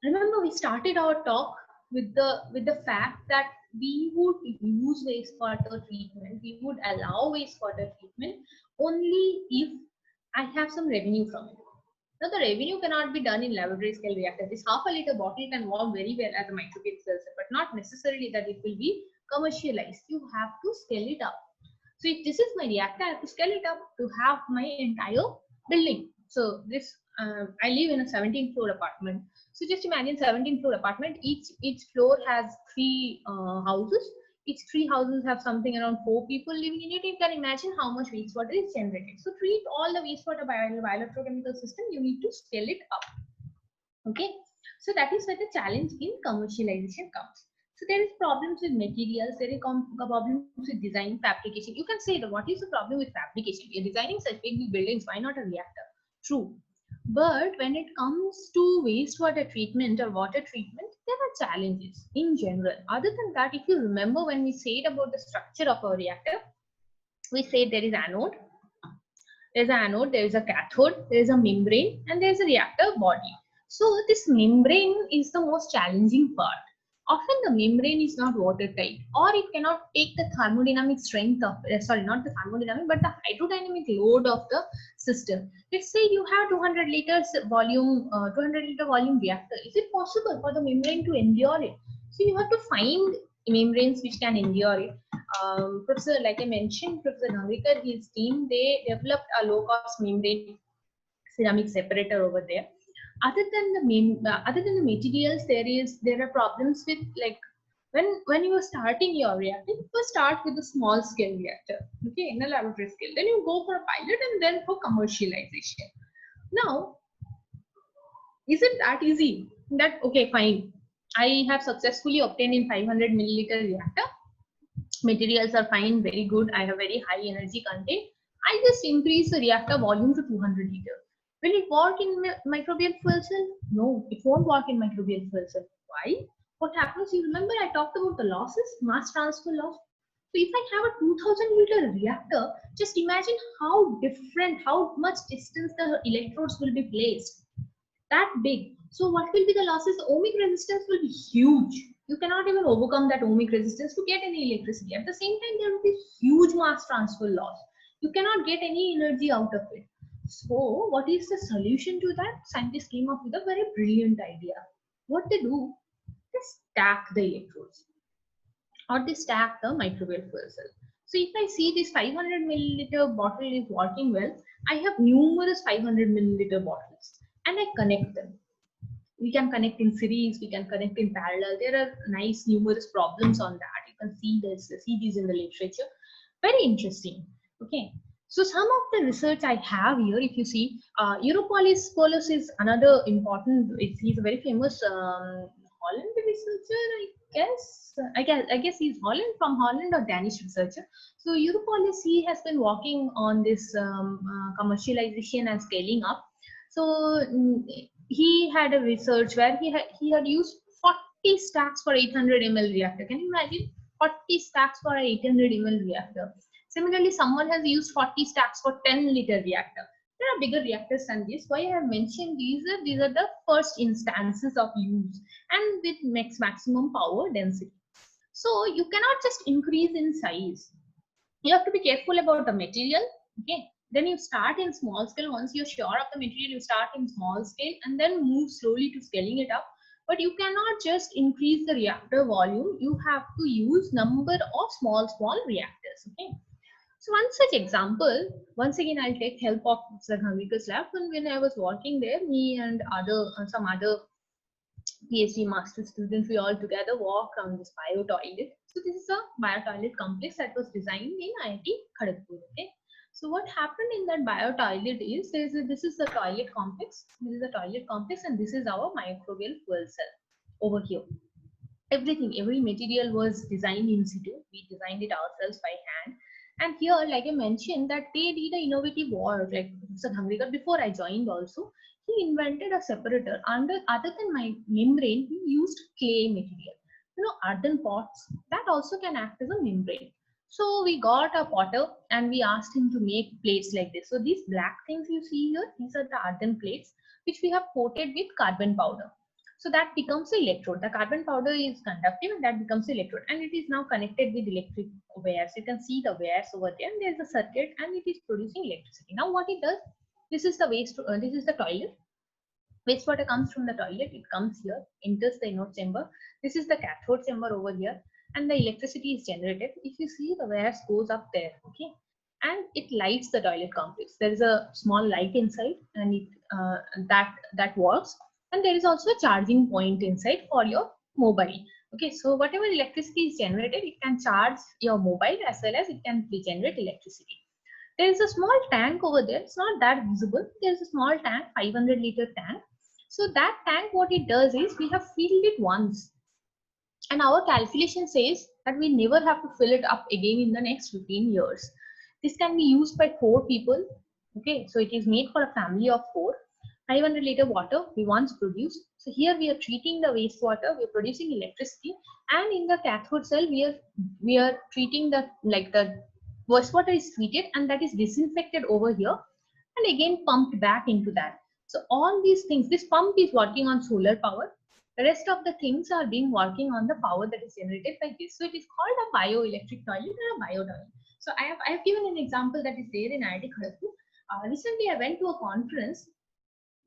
Remember, we started our talk with the fact that we would use wastewater treatment, we would allow wastewater treatment only if I have some revenue from it. Now the revenue cannot be done in laboratory scale reactor. This half a liter bottle can work very well as a microbial sensor, but not necessarily that it will be commercialized. You have to scale it up. So if this is my reactor, I have to scale it up to have my entire building. So this I live in a 17th floor apartment. So just imagine 17th floor apartment. Each floor has 3 houses. Each 3 houses have something around 4 people living in it. You can imagine how much wastewater is generated. So treat all the wastewater by a bioelectrochemical system. You need to scale it up. Okay. So that is where the challenge in commercialization comes. So there is problems with materials, there is problems with design, fabrication. You can say that what is the problem with fabrication? You're designing such big buildings, why not a reactor? True. But when it comes to wastewater treatment or water treatment, there are challenges in general. Other than that, if you remember when we said about the structure of a reactor, we said there is anode, there's an anode, there is a cathode, there is a membrane, and there is a reactor body. So this membrane is the most challenging part. Often the membrane is not watertight, or it cannot take the thermodynamic strength of, sorry, not the thermodynamic, but the hydrodynamic load of the system. Let's say you have 200 liters volume, 200 liter volume reactor. Is it possible for the membrane to endure it? So you have to find membranes which can endure it. Professor, like I mentioned, Professor Navikar, his team, they developed a low-cost membrane ceramic separator over there. Other than the materials, there are problems with, like, when you are starting your reactor, you first start with a small scale reactor, okay, in a laboratory scale. Then you go for a pilot and then for commercialization. Now, is it that easy? That okay, fine, I have successfully obtained in 500 milliliter reactor. Materials are fine, very good. I have very high energy content. I just increase the reactor volume to 200 liter. Will it work in microbial fuel cell? No, it won't work in microbial fuel cell. Why? What happens? You remember I talked about the losses, mass transfer loss. So if I have a 2000 liter reactor, just imagine how different, how much distance the electrodes will be placed. That big. So what will be the losses? The ohmic resistance will be huge. You cannot even overcome that ohmic resistance to get any electricity. At the same time, there will be huge mass transfer loss. You cannot get any energy out of it. So what is the solution to that? Scientists came up with a very brilliant idea. What they do, they stack the electrodes, or they stack the microbial fuel cell. So if I see this 500 milliliter bottle is working well, I have numerous 500 milliliter bottles and I connect them. We can connect in series, we can connect in parallel. There are nice numerous problems on that. You can see these in the literature. Very interesting. Okay. So some of the research I have here, if you see, Europolis Polus is another important, he's a very famous Holland researcher, I guess he's from Holland or Danish researcher. So Europolis, he has been working on this commercialization and scaling up. So he had a research where he had used 40 stacks for 800 ml reactor. Can you imagine 40 stacks for an 800 ml reactor? Similarly, someone has used 40 stacks for 10 liter reactor. There are bigger reactors than this. Why I have mentioned these are the first instances of use and with maximum power density. So you cannot just increase in size. You have to be careful about the material. Okay. Then you start in small scale. Once you're sure of the material, you start in small scale and then move slowly to scaling it up. But you cannot just increase the reactor volume. You have to use number of small reactors. Okay. So one such example, once again, I'll take help of Sir Ghanvikar's lab. When I was working there, me and some other PhD master students, we all together walk around this bio toilet. So this is a bio toilet complex that was designed in IIT Kharagpur. Okay. So what happened in that bio toilet is this is the toilet complex. This is the toilet complex, and this is our microbial fuel cell over here. Everything, every material was designed in situ. We designed it ourselves by hand. And here, like I mentioned, that they did an innovative work. Like Mr. Dhangrikar, before I joined also, he invented a separator. Other than my membrane, he used clay material. You know, earthen pots, that also can act as a membrane. So we got a potter and we asked him to make plates like this. So these black things you see here, these are the earthen plates, which we have coated with carbon powder. So that becomes an electrode. The carbon powder is conductive and that becomes an electrode, and it is now connected with electric wires. You can see the wires over there, and there is a circuit and it is producing electricity. Now what it does, this is the this is the toilet. Wastewater comes from the toilet, it comes here, enters the anode chamber. This is the cathode chamber over here, and the electricity is generated. If you see, the wires goes up there, okay, and it lights the toilet complex. There is a small light inside, and it that works. And there is also a charging point inside for your mobile. Okay, so whatever electricity is generated, it can charge your mobile as well as it can generate electricity. There is a small tank over there. It's not that visible. There is a small tank, 500-liter tank. So that tank, what it does is we have filled it once. And our calculation says that we never have to fill it up again in the next 15 years. This can be used by 4 people. Okay, so it is made for a family of 4. 500-liter water we once produced. So here we are treating the wastewater, we are producing electricity, and in the cathode cell we are treating the wastewater is treated and that is disinfected over here and again pumped back into that. So all these things, this pump is working on solar power. The rest of the things are being working on the power that is generated by this. So it is called a bioelectric toilet or a bio toilet. So I have given an example that is there in IIT Kharagpur. Recently I went to a conference.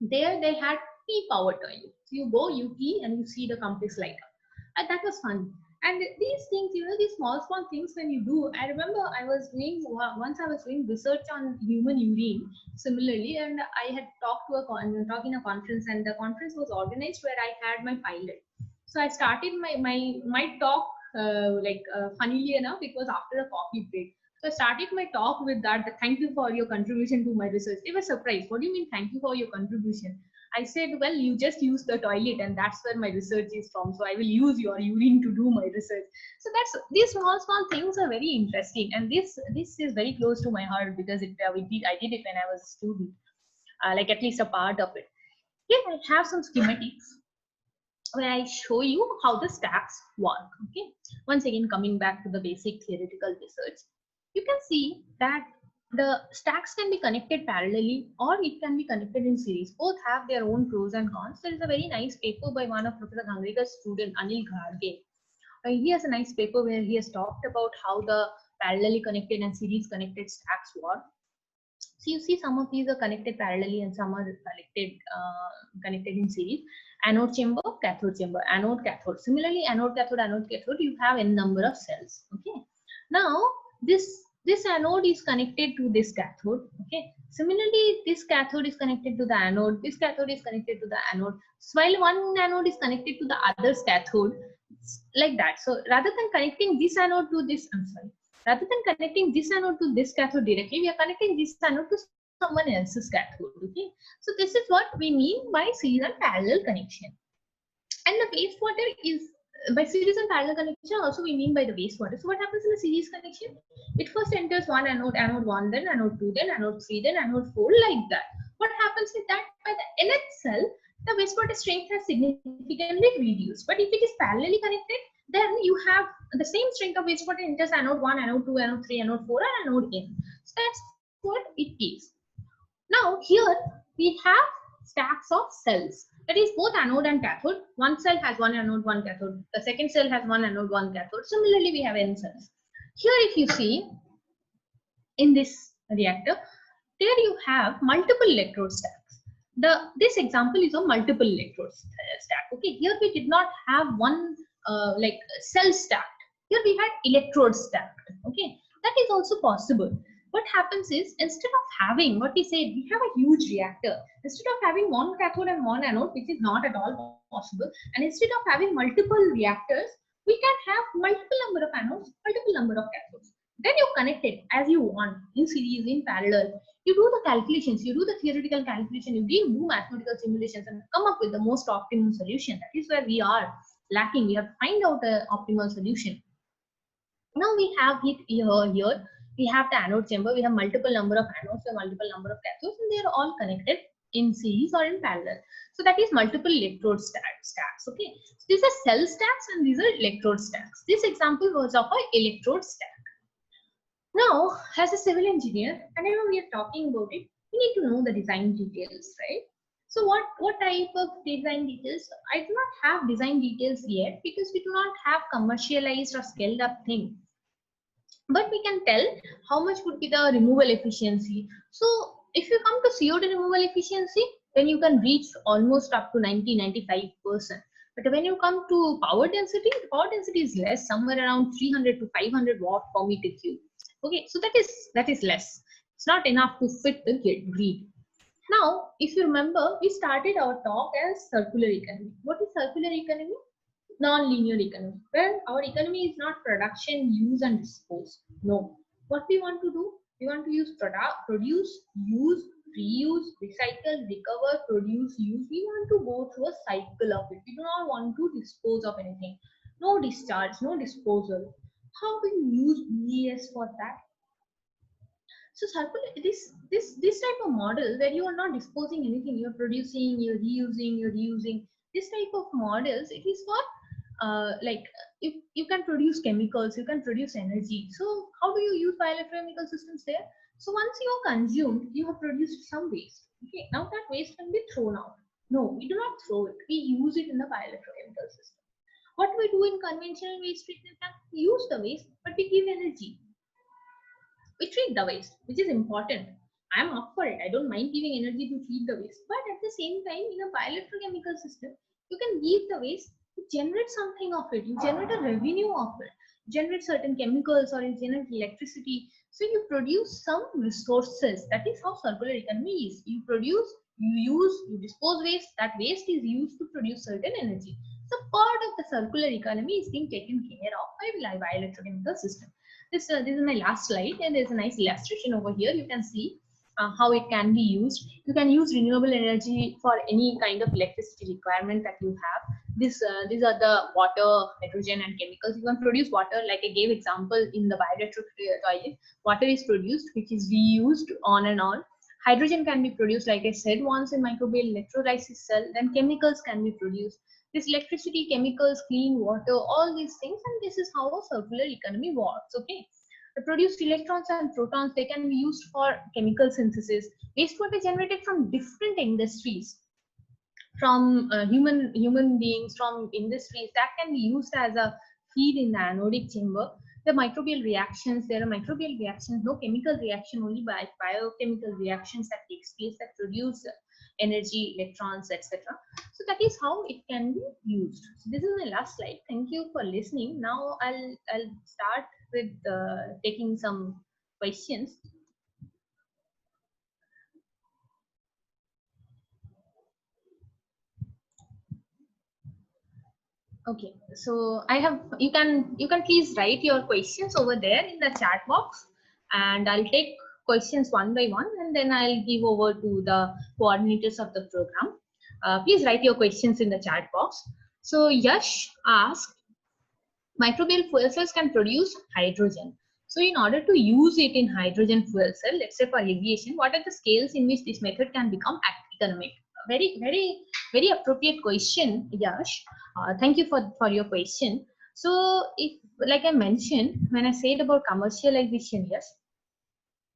There they had P-power toilet. So you go, you pee, and you see the complex light up. And that was fun. And these things, you know, these small things when you do. I remember I was doing research on human urine similarly, and I had talked in a conference, and the conference was organized where I had my pilot. So I started my talk funnily enough, it was after a coffee break. So I started my talk with that. Thank you for your contribution to my research. They were surprised. What do you mean, thank you for your contribution? I said, well, you just use the toilet, and that's where my research is from. So I will use your urine to do my research. So these small things are very interesting, and this is very close to my heart because I did it when I was a student, like at least a part of it. Here I have some schematics where I show you how the stacks work. Okay. Once again, coming back to the basic theoretical research, you can see that the stacks can be connected parallelly or it can be connected in series. Both have their own pros and cons. There is a very nice paper by one of Professor Dhangrikar's student, Anil Gharge. He has a nice paper where he has talked about how the parallelly connected and series connected stacks work. So you see some of these are connected parallelly and some are connected in series. Anode chamber, cathode chamber, anode, cathode. Similarly, anode, cathode, you have n number of cells. Okay. Now, this anode is connected to this cathode. Okay. Similarly, this cathode is connected to the anode. This cathode is connected to the anode. So while one anode is connected to the other's cathode, like that. So rather than connecting this anode to this, rather than connecting this anode to this cathode directly, we are connecting this anode to someone else's cathode. Okay. So this is what we mean by series and parallel connection. And the wastewater is by series and parallel connection also we mean by the wastewater. So what happens in a series connection? It first enters one anode, anode 1, then anode 2, then anode 3, then anode 4, like that. What happens with that? By the nth cell, the wastewater strength has significantly reduced. But if it is parallelly connected, then you have the same strength of wastewater enters anode 1, anode 2, anode 3, anode 4, and anode n. So that's what it is. Now here we have stacks of cells. That is both anode and cathode. One cell has one anode, one cathode. The second cell has one anode, one cathode. Similarly, we have n cells. Here, if you see in this reactor, there you have multiple electrode stacks. This example is a multiple electrode stack. Okay, here we did not have one cell stacked. Here we had electrode stacked. Okay, that is also possible. what happens is, instead of having what we said, we have a huge reactor. Instead of having one cathode and one anode, which is not at all possible, and instead of having multiple reactors, we can have multiple number of anodes, multiple number of cathodes. Then you connect it as you want, in series, in parallel. You do the calculations, you do the theoretical calculation, you do mathematical simulations and come up with the most optimum solution. That is where we are lacking. We have to find out the optimal solution. Now we have it here. We have the anode chamber. We have multiple number of anodes and multiple number of cathodes, and they are all connected in series or in parallel. So that is multiple electrode stacks. Okay. So these are cell stacks and these are electrode stacks. This example was of an electrode stack. Now, as a civil engineer, whenever we are talking about it, we need to know the design details, right? So what type of design details? I do not have design details yet because we do not have commercialized or scaled up thing. But we can tell how much would be the removal efficiency. So if you come to CO2 removal efficiency, then you can reach almost up to 90-95%. But when you come to power density, the power density is less, somewhere around 300 to 500 watt per meter cube. Okay, so that is less. It's not enough to fit the grid. Now, if you remember, we started our talk as circular economy. What is circular economy? Non-linear economy, where our economy is not production, use and dispose. No. What we want to do? We want to use produce, use, reuse, recycle, recover, produce, use. We want to go through a cycle of it. We do not want to dispose of anything. No discharge, no disposal. How do you use BES for that? So circular, this type of model where you are not disposing anything, you're producing, you're reusing, you're reusing. This type of models, it is for like you can produce chemicals, you can produce energy. So how do you use bioelectrochemical systems there? So once you have consumed, you have produced some waste. Okay, now that waste can be thrown out. No, we do not throw it. We use it in the bioelectrochemical system. What we do in conventional waste treatment plant, we use the waste, but we give energy. We treat the waste, which is important. I am up for it. I don't mind giving energy to treat the waste. But at the same time, in a bioelectrochemical system, you can give the waste, you generate something of it. You generate a revenue of it. Generate certain chemicals or you generate electricity. So you produce some resources. That is how circular economy is. You produce, you use, you dispose waste. That waste is used to produce certain energy. So part of the circular economy is being taken care of by bioelectrochemical system. This is my last slide, and there's a nice illustration over here. You can see how it can be used. You can use renewable energy for any kind of electricity requirement that you have. These are the water, hydrogen, and chemicals. You can produce water, like I gave example in the bioreactor toilet. Water is produced, which is reused on and on. Hydrogen can be produced, like I said, once in microbial electrolysis cell. Then chemicals can be produced. This electricity, chemicals, clean water, all these things, and this is how a circular economy works. Okay, the produced electrons and protons, they can be used for chemical synthesis. Wastewater generated from different industries, from human beings, from industries, that can be used as a feed in the anodic chamber. The microbial reactions, there are microbial reactions, no chemical reaction, only by biochemical reactions that takes place that produce energy, electrons, etc. So that is how it can be used. So this is my last slide. Thank you for listening. Now I'll start with taking some questions. Okay, so I have, you can please write your questions over there in the chat box, and I'll take questions one by one, and then I'll give over to the coordinators of the program. Please write your questions in the chat box. So Yash asked, microbial fuel cells can produce hydrogen. So in order to use it in hydrogen fuel cell, let's say for aviation, what are the scales in which this method can become economic? Very appropriate question, Yash. Thank you for your question. So if, like I mentioned, when I said about commercialization, yes,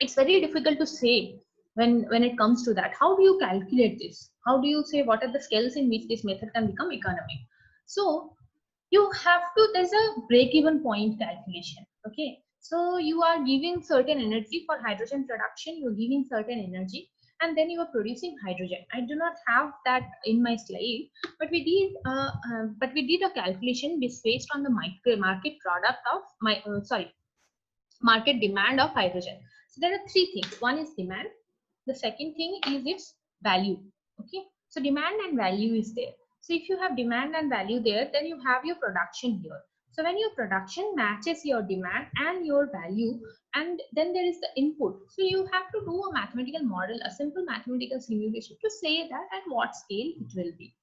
it's very difficult to say when it comes to that. How do you calculate this? How do you say what are the scales in which this method can become economic? So you have to, there's a break-even point calculation. Okay, so you are giving certain energy for hydrogen production, you're giving certain energy, and then you are producing hydrogen. I do not have that in my slide, but we did a calculation based on the market product of market demand of hydrogen. So there are three things. One is demand. The second thing is its value. Okay. So demand and value is there. So if you have demand and value there, then you have your production here. So when your production matches your demand and your value, and then there is the input. So you have to do a mathematical model, a simple mathematical simulation to say that at what scale it will be.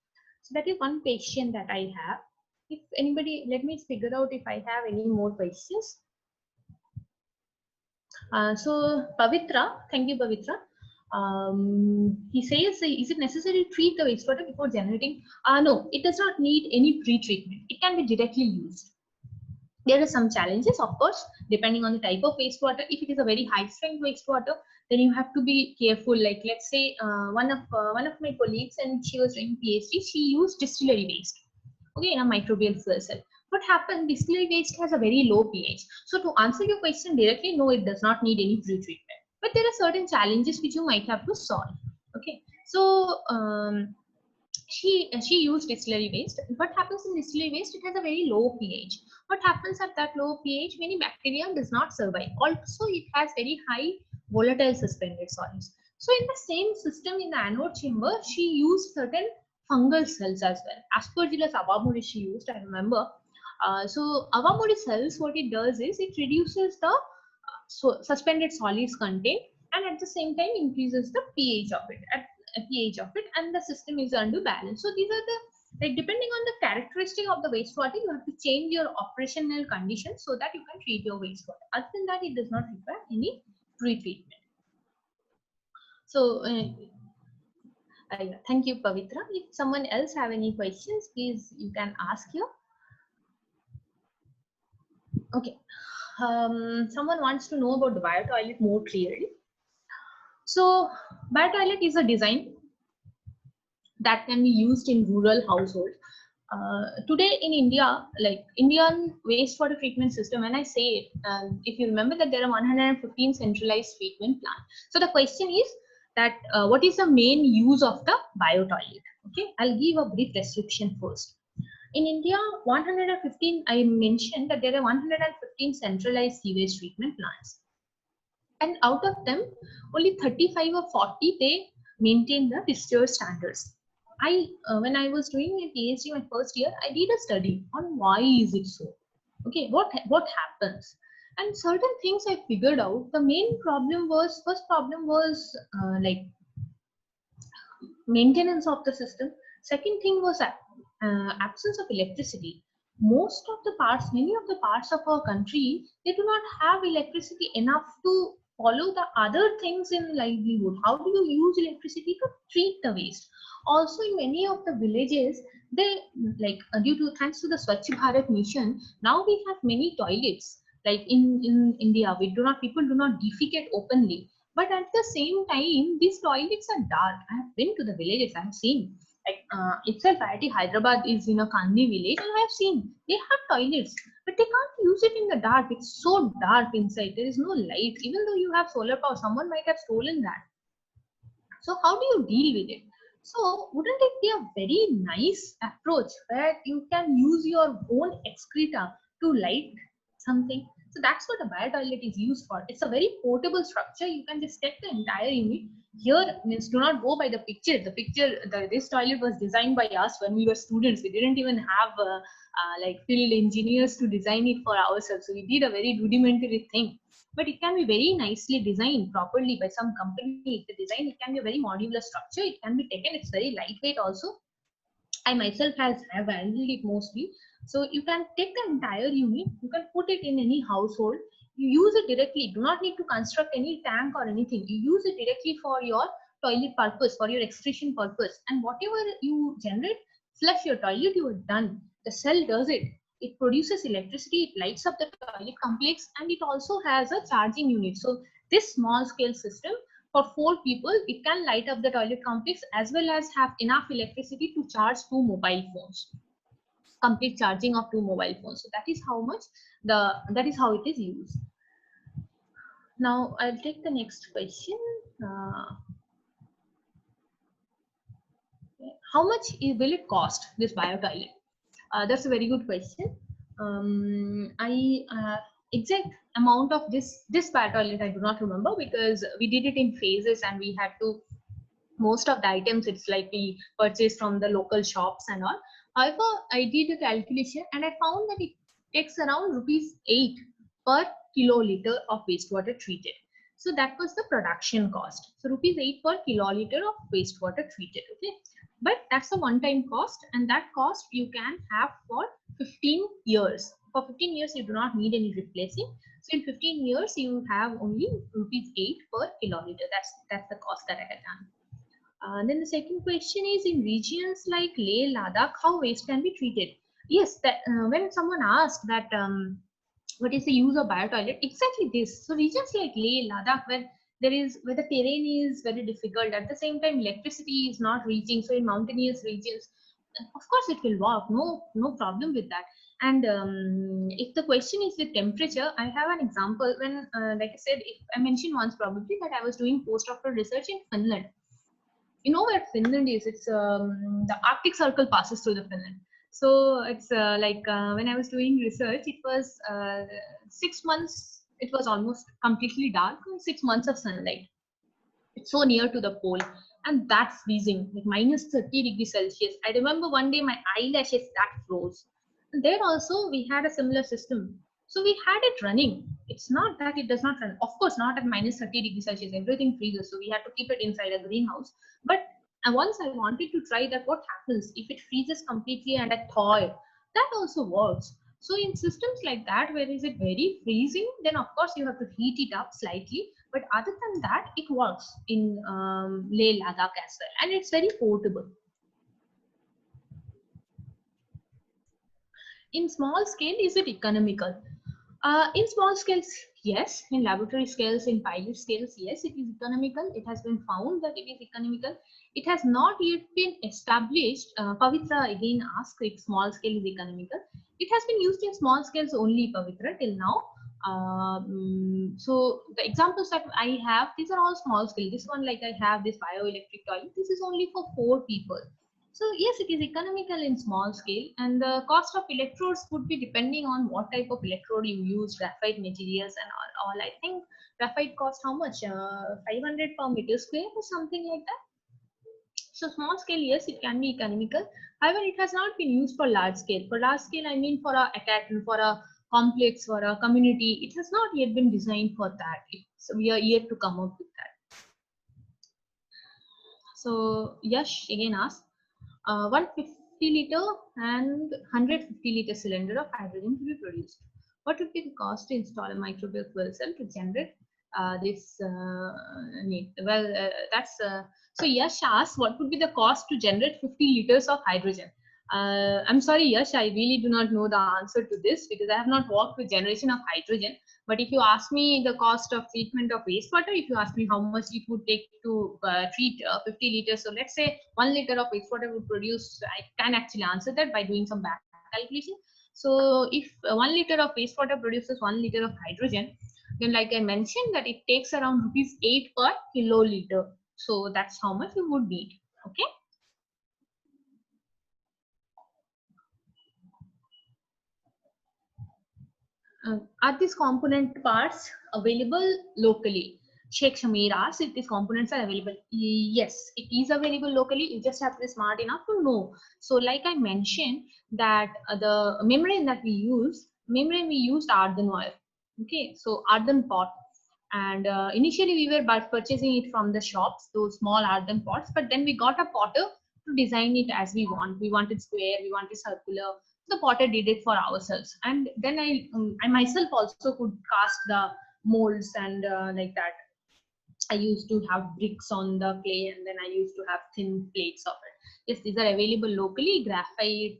So that is one question that I have. If anybody, let me figure out if I have any more questions. So Pavitra, thank you, Pavitra. He says, is it necessary to treat the wastewater before generating? No, it does not need any pre-treatment. It can be directly used. There are some challenges, of course, depending on the type of wastewater. If it is a very high strength wastewater, then you have to be careful. Like, let's say one of my colleagues, and she was doing PhD, she used distillery waste, okay, in a microbial fuel cell. What happened? Distillery waste has a very low pH. So to answer your question directly, no, it does not need any pre-treatment. But there are certain challenges which you might have to solve. Okay, so she used distillery waste. What happens in distillery waste? It has a very low pH. What happens at that low pH? Many bacteria does not survive. Also, it has very high volatile suspended solids. So in the same system in the anode chamber, she used certain fungal cells as well. Aspergillus avamoris she used, I remember. So avamoris cells, what it does is it reduces the suspended solids content, and at the same time increases the pH of it. And the system is under balance. So these are the, like, depending on the characteristic of the wastewater, you have to change your operational conditions so that you can treat your wastewater. Other than that, it does not require any pre-treatment. So thank you, Pavitra. If someone else have any questions, please you can ask here. Okay. Someone wants to know about the biotoilet more clearly. So biotoilet is a design that can be used in rural households. Today in India, like Indian wastewater treatment system, when I say it, if you remember that there are 115 centralized treatment plants. So the question is that what is the main use of the biotoilet? Okay, I'll give a brief description first. In India, 115, I mentioned that there are 115 centralized sewage treatment plants. And out of them, only 35 or 40, they maintain the discharge standards. When I was doing my PhD my first year, I did a study on why is it so. Okay, what happens, and certain things I figured out. The main problem was, first problem was like maintenance of the system. Second thing was absence of electricity. Most of the parts, many of the parts of our country, they do not have electricity enough to follow the other things in livelihood. How do you use electricity to treat the waste? Also, in many of the villages, they, like, thanks to the Swachh Bharat mission, now we have many toilets. Like in India, people do not defecate openly. But at the same time, these toilets are dark. I have been to the villages. I have seen, like, itself, IIT Hyderabad is in a Kandi village, and I have seen they have toilets, but they can't use it in the dark. It's so dark inside. There is no light. Even though you have solar power, someone might have stolen that. So how do you deal with it? So wouldn't it be a very nice approach where you can use your own excreta to light something? So that's what a biotoilet is used for. It's a very portable structure. You can just take the entire unit. Here, means do not go by the picture. This toilet was designed by us when we were students. We didn't even have like field engineers to design it for ourselves. So we did a very rudimentary thing. But it can be very nicely designed properly by some company. The design, it can be a very modular structure. It can be taken. It's very lightweight also. I myself have handled it mostly. So you can take the entire unit, you can put it in any household, you use it directly. Do not need to construct any tank or anything. You use it directly for your toilet purpose, for your excretion purpose. And whatever you generate, flush your toilet, you are done. The cell does it. It produces electricity, it lights up the toilet complex, and it also has a charging unit. So this small scale system, for 4 people, it can light up the toilet complex as well as have enough electricity to charge 2 mobile phones. Complete charging of 2 mobile phones. So that is how it is used. Now I'll take the next question. How much will it cost, this biotoilet? That's a very good question. exact amount of this biotoilet I do not remember, because we did it in phases and we had to, most of the items it's like we purchased from the local shops and all. However, I did a calculation and I found that it takes around rupees 8 per kiloliter of wastewater treated. So that was the production cost. So rupees 8 per kiloliter of wastewater treated. Okay, but that's a one-time cost, and that cost you can have for 15 years. For 15 years, you do not need any replacing. So in 15 years, you have only rupees 8 per kiloliter. That's the cost that I had done. Then the second question is, in regions like Leh, Ladakh, how waste can be treated? Yes, that when someone asked that what is the use of biotoilet, exactly this. So regions like Leh, Ladakh, where where the terrain is very difficult, at the same time electricity is not reaching. So in mountainous regions, of course it will work. No problem with that. And if the question is with temperature, I have an example. When like I said, if I mentioned once probably that I was doing postdoctoral research in Finland. You know where Finland is? It's the Arctic Circle passes through the Finland. So it's when I was doing research, it was 6 months. It was almost completely dark. 6 months of sunlight. It's so near to the pole, and that's freezing, like minus 30 degrees Celsius. I remember one day my eyelashes that froze. And there also we had a similar system. So we had it running. It's not that it does not run. Of course, not at minus 30 degrees Celsius. Everything freezes. So we had to keep it inside a greenhouse. But once I wanted to try that, what happens if it freezes completely and I thaw it? That also works. So in systems like that, where is it very freezing, then of course you have to heat it up slightly. But other than that, it works in Leh Ladakh as well, and it's very portable. In small scale, is it economical? In small scales, yes. In laboratory scales, in pilot scales, yes, it is economical. It has been found that it is economical. It has not yet been established. Pavitra again asked if small scale is economical. It has been used in small scales only, Pavitra, till now. So the examples that I have, these are all small scale. This one, like I have this bioelectric toilet, this is only for 4 people. So yes, it is economical in small scale, and the cost of electrodes would be depending on what type of electrode you use, graphite materials and all. I think graphite costs how much? 500 per meter square or something like that. So small scale, yes, it can be economical. However, it has not been used for large scale. For large scale, I mean for a attachment, for a complex, for a community, it has not yet been designed for that. So we are yet to come up with that. So Yash again asked, 150 liter and 150 liter cylinder of hydrogen to be produced. What would be the cost to install a microbial fuel cell to generate this need? Well, that's so Yash asked, what would be the cost to generate 50 liters of hydrogen? I'm sorry, Yash, I really do not know the answer to this because I have not worked with generation of hydrogen. But if you ask me the cost of treatment of wastewater, if you ask me how much it would take to treat 50 liters, so let's say 1 liter of wastewater would produce, I can actually answer that by doing some back calculation. So if 1 liter of wastewater produces 1 liter of hydrogen, then like I mentioned that it takes around rupees 8 per kiloliter. So that's how much you would need. Okay. Are these component parts available locally? Sheikh Shamir asks if these components are available. Yes, it is available locally. You just have to be smart enough to know. So like I mentioned that the membrane that we used earthen oil. Okay, so earthen pot. And initially we were purchasing it from the shops, those small earthen pots, but then we got a potter to design it as we want. We wanted square, we wanted circular. The potter did it for ourselves, and then I myself also could cast the molds and like that. I used to have bricks on the clay, and then I used to have thin plates of it. Yes, these are available locally. Graphite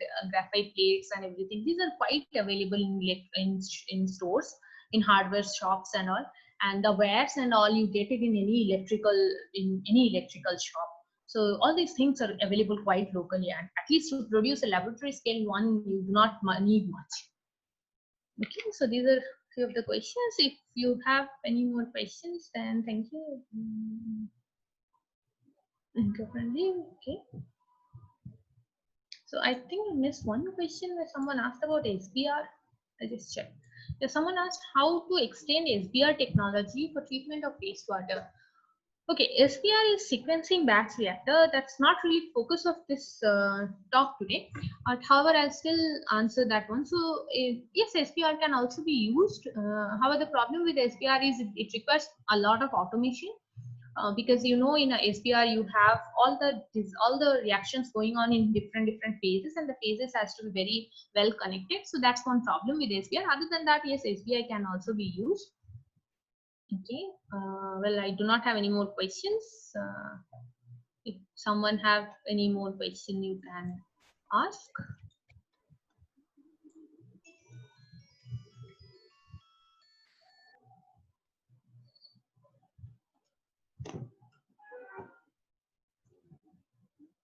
plates and everything. These are quite available in stores, in hardware shops and all. And the wares and all, you get it in any electrical shop. So all these things are available quite locally, and at least to produce a laboratory scale one, you do not need much. Okay, so these are few of the questions. If you have any more questions, then thank you. Okay. So I think I missed one question where someone asked about SBR. I just checked. Yeah, someone asked how to extend SBR technology for treatment of wastewater. Okay, SBR is sequencing batch reactor. That's not really focus of this talk today. However, I'll still answer that one. So yes, SBR can also be used. However, the problem with SBR is it requires a lot of automation. Because you know in a SBR you have all the reactions going on in different phases, and the phases has to be very well connected. So that's one problem with SBR. Other than that, yes, SBI can also be used. Okay. Well, I do not have any more questions. If someone have any more question, you can ask.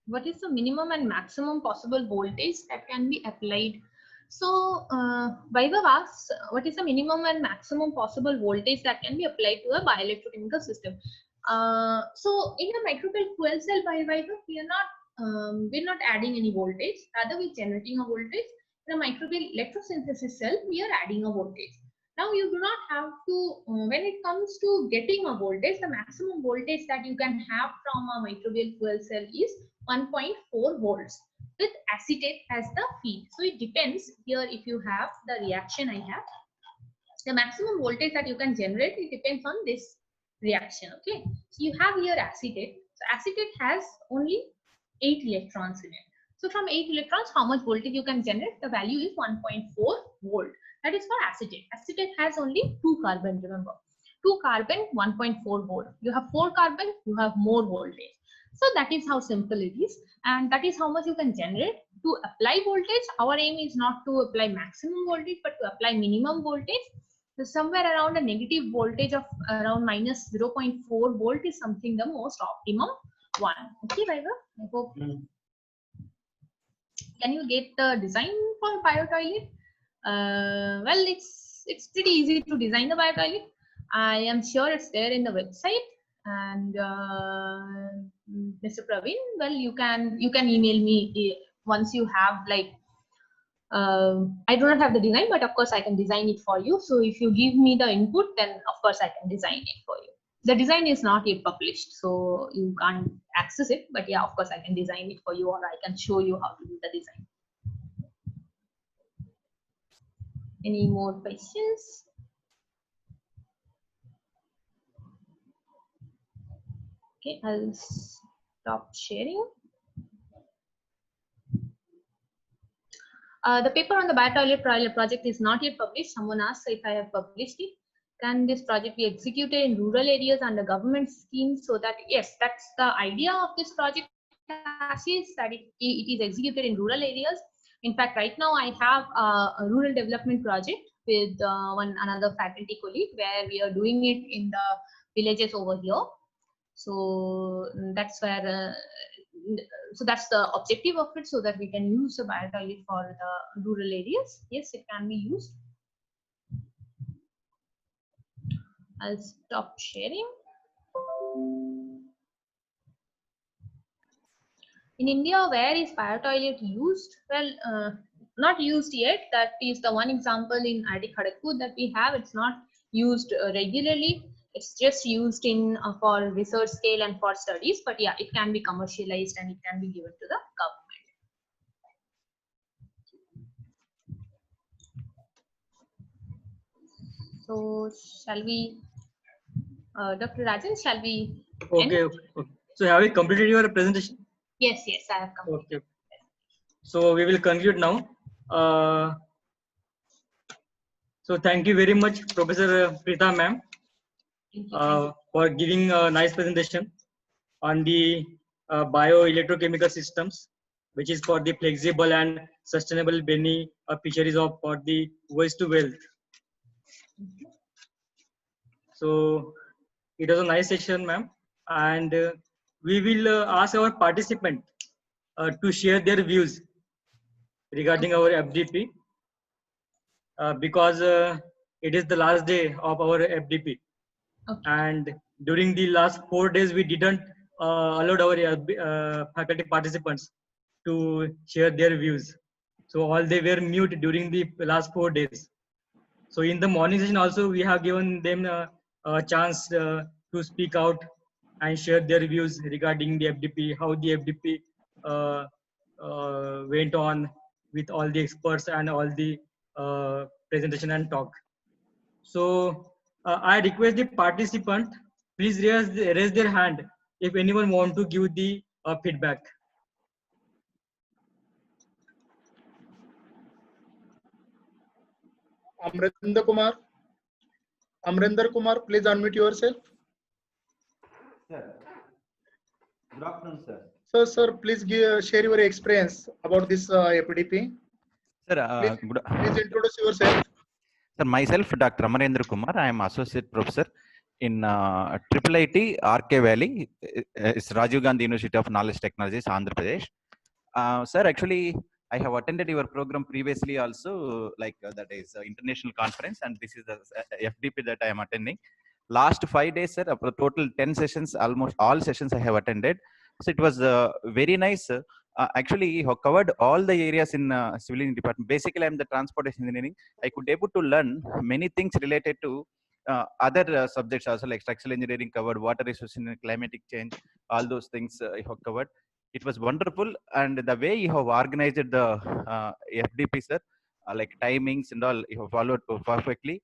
What is the minimum and maximum possible voltage that can be applied? So Vaibhav asks, what is the minimum and maximum possible voltage that can be applied to a bioelectrochemical system? So in a microbial fuel cell, Vaibhav, we're not adding any voltage. Rather, we're generating a voltage. In a microbial electrosynthesis cell, we are adding a voltage. Now you do not have to, when it comes to getting a voltage, the maximum voltage that you can have from a microbial fuel cell is 1.4 volts with acetate as the feed. So it depends here if you have the reaction I have. The maximum voltage that you can generate, it depends on this reaction. Okay. So you have here acetate. So acetate has only 8 electrons in it. So from 8 electrons, how much voltage you can generate? The value is 1.4 volt. That is for acetate. Acetate has only 2 carbon, remember. 2 carbon, 1.4 volt. You have 4 carbon, you have more voltage. So that is how simple it is. And that is how much you can generate. To apply voltage, our aim is not to apply maximum voltage, but to apply minimum voltage. So somewhere around a negative voltage of around minus 0.4 volt is something the most optimum one. Okay, Vaibhav? I hope. Can you get the design for biotoilet? Well, it's pretty easy to design the biotoilet. I am sure it's there in the website. And Mr. Praveen, well, you can email me once you have like. I do not have the design, but of course I can design it for you. So if you give me the input, then of course I can design it for you. The design is not yet published, so you can't access it. But yeah, of course I can design it for you, or I can show you how to do the design. Any more questions? Okay, I'll stop sharing. The paper on the biotoilet project is not yet published. Someone asked if I have published it. Can this project be executed in rural areas under government schemes? So that, yes, that's the idea of this project, is that it is executed in rural areas. In fact, right now I have a rural development project with another faculty colleague where we are doing it in the villages over here. So that's where so that's the objective of it, so that we can use the biotoilet for the rural areas. Yes, it can be used. I'll stop sharing. In India, where is biotoilet used? Well, not used yet. That is the one example in IIT Kharagpur that we have. It's not used regularly. It's just used in for research scale and for studies. But yeah, it can be commercialized and it can be given to the government. So shall we, Dr. Rajan, shall we? Okay, okay. So have you completed your presentation? Yes, I have completed. Okay. So we will conclude now. So thank you very much, Professor Preeta ma'am, for giving a nice presentation on the bioelectrochemical systems, which is for the flexible and sustainable fisheries for the waste to wealth. So it was a nice session, ma'am, and we will ask our participant to share their views regarding our FDP, because it is the last day of our FDP. Okay. And during the last 4 days, we didn't allow our faculty participants to share their views. So all they were mute during the last 4 days. So in the morning session also, we have given them a chance to speak out and share their views regarding the FDP, how the FDP went on with all the experts and all the presentation and talk. So I request the participant, please raise their hand if anyone want to give the feedback. Amrinder Kumar, please unmute yourself. Sir, good afternoon, sir. So, sir, please share your experience about this FDP. Sir, Please introduce yourself. Sir, myself, Dr. Amarendra Kumar. I am associate professor in IIIT RK Valley. It's Rajiv Gandhi University of Knowledge Technologies, Andhra Pradesh. Sir, actually, I have attended your program previously also, like that is international conference, and this is the FDP that I am attending. Last 5 days, sir, total 10 sessions, almost all sessions I have attended. So it was very nice. Actually, you have covered all the areas in civil engineering department. Basically, I'm the transportation engineering. I could able to learn many things related to other subjects also, like structural engineering covered, water resources and climatic change, all those things you have covered. It was wonderful, and the way you have organized the FDP, sir, like timings and all, you have followed perfectly.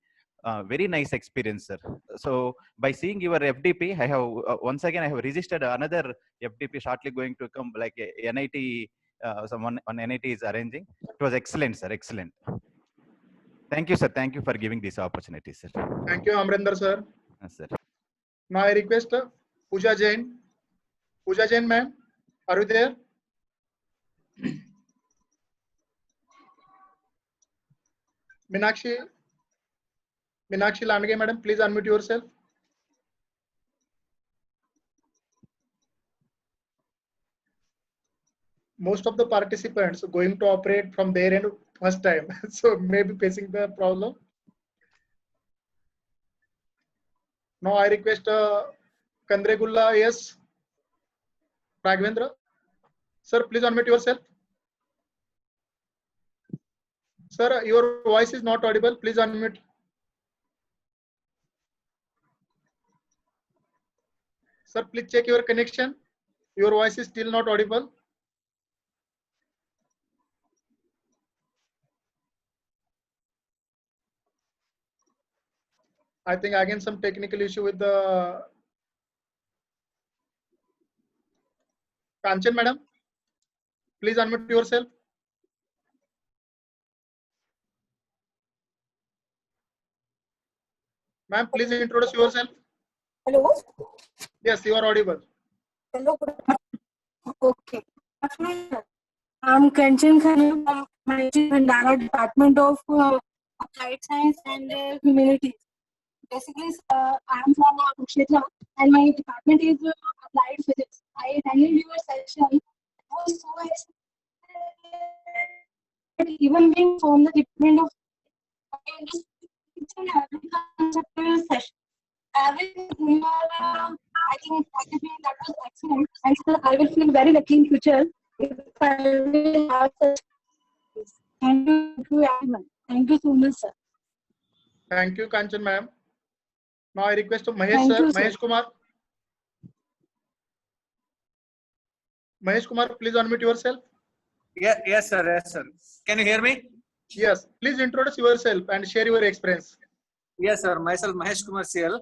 Very nice experience, sir. So by seeing your FDP, I have once again I have registered another FDP shortly going to come, like a NIT. Someone on NIT is arranging. It was excellent, sir. Excellent. Thank you, sir. Thank you for giving this opportunity, sir. Thank you, Amrinder, sir. Yes, sir. Now I request Pooja Jain. Pooja Jain, ma'am, are you there? Meenakshi Landge, madam, please unmute yourself. Most of the participants are going to operate from their end first time, so maybe facing the problem. Now I request Kandregulla, yes, Raghavendra. Sir, please unmute yourself. Sir, your voice is not audible. Please unmute. Sir, please check your connection. Your voice is still not audible. I think again some technical issue with the Kanchan, madam. Please unmute yourself. Ma'am, please introduce yourself. Hello. Yes, you are audible. Hello. Okay. I'm Kanchan Khan from Managing Bhandara Department of Applied Science and Humanities. Basically, I'm from Kurukshetra and my department is Applied Physics. I attended your session. It was so exciting. Even being from the department of conceptual session. Everything I think that was excellent. And so I will feel very lucky in future if I will have such. Thank you, everyone. Thank you so much, sir. Thank you, Kanchan, ma'am. Now I request Mahesh, sir. Mahesh Kumar. Mahesh Kumar, please unmute yourself. Yes, sir. Yes, sir. Can you hear me? Yes. Please introduce yourself and share your experience. Yes, sir. Myself, Mahesh Kumar CL.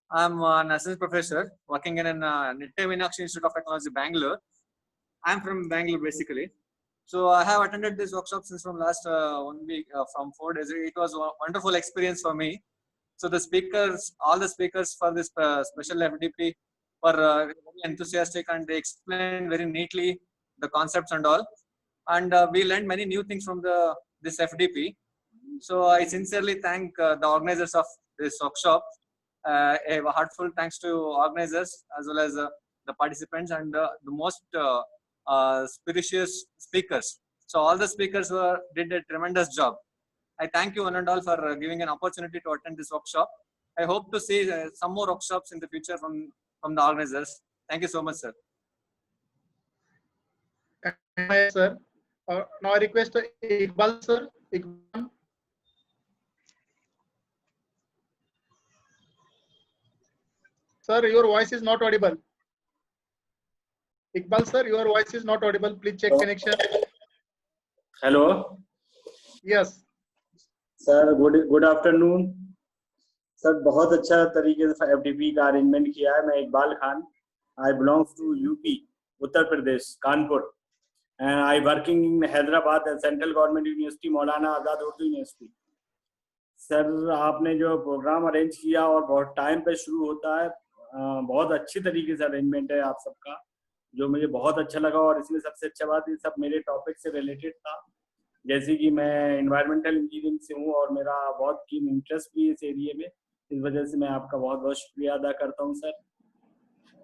I'm an assistant professor working in Nitte Meenakshi Institute of Technology, Bangalore. I'm from Bangalore, basically. So I have attended this workshop since from last 1 week, from 4 days. It was a wonderful experience for me. So the speakers, all the speakers for this special FDP were very enthusiastic, and they explained very neatly the concepts and all. And we learned many new things from this FDP. So I sincerely thank the organizers of this workshop. A heartfelt thanks to organizers as well as the participants and the most spirituous speakers. So all the speakers did a tremendous job. I thank you one and all for giving an opportunity to attend this workshop. I hope to see some more workshops in the future from the organizers. Thank you so much, sir. Yes, sir. Now I request Iqbal, sir. Iqbal. Sir, your voice is not audible. Iqbal sir, your voice is not audible. Please check connection. Hello. Yes. Sir good afternoon sir, बहुत अच्छा तरीके से FDP का arrangement किया है। मैं Iqbal Khan, I belongs to UP, Uttar Pradesh, Kanpur, and I working in Hyderabad central government university, Maulana Azad Urdu university. Sir आपने जो प्रोग्राम अरेंज किया और बहुत टाइम पे शुरू होता है, बहुत अच्छी तरीके से अरेंजमेंट है आप सबका, जो मुझे बहुत अच्छा लगा। और इसमें सबसे अच्छा बात, ये सब मेरे टॉपिक से रिलेटेड था। जैसे कि मैं एनवायरमेंटल इंजीनियरिंग से हूँ और मेरा बहुत कीन इंटरेस्ट भी है इस एरिया में, इस वजह से मैं आपका बहुत बहुत शुक्रिया अदा करता हूँ sir.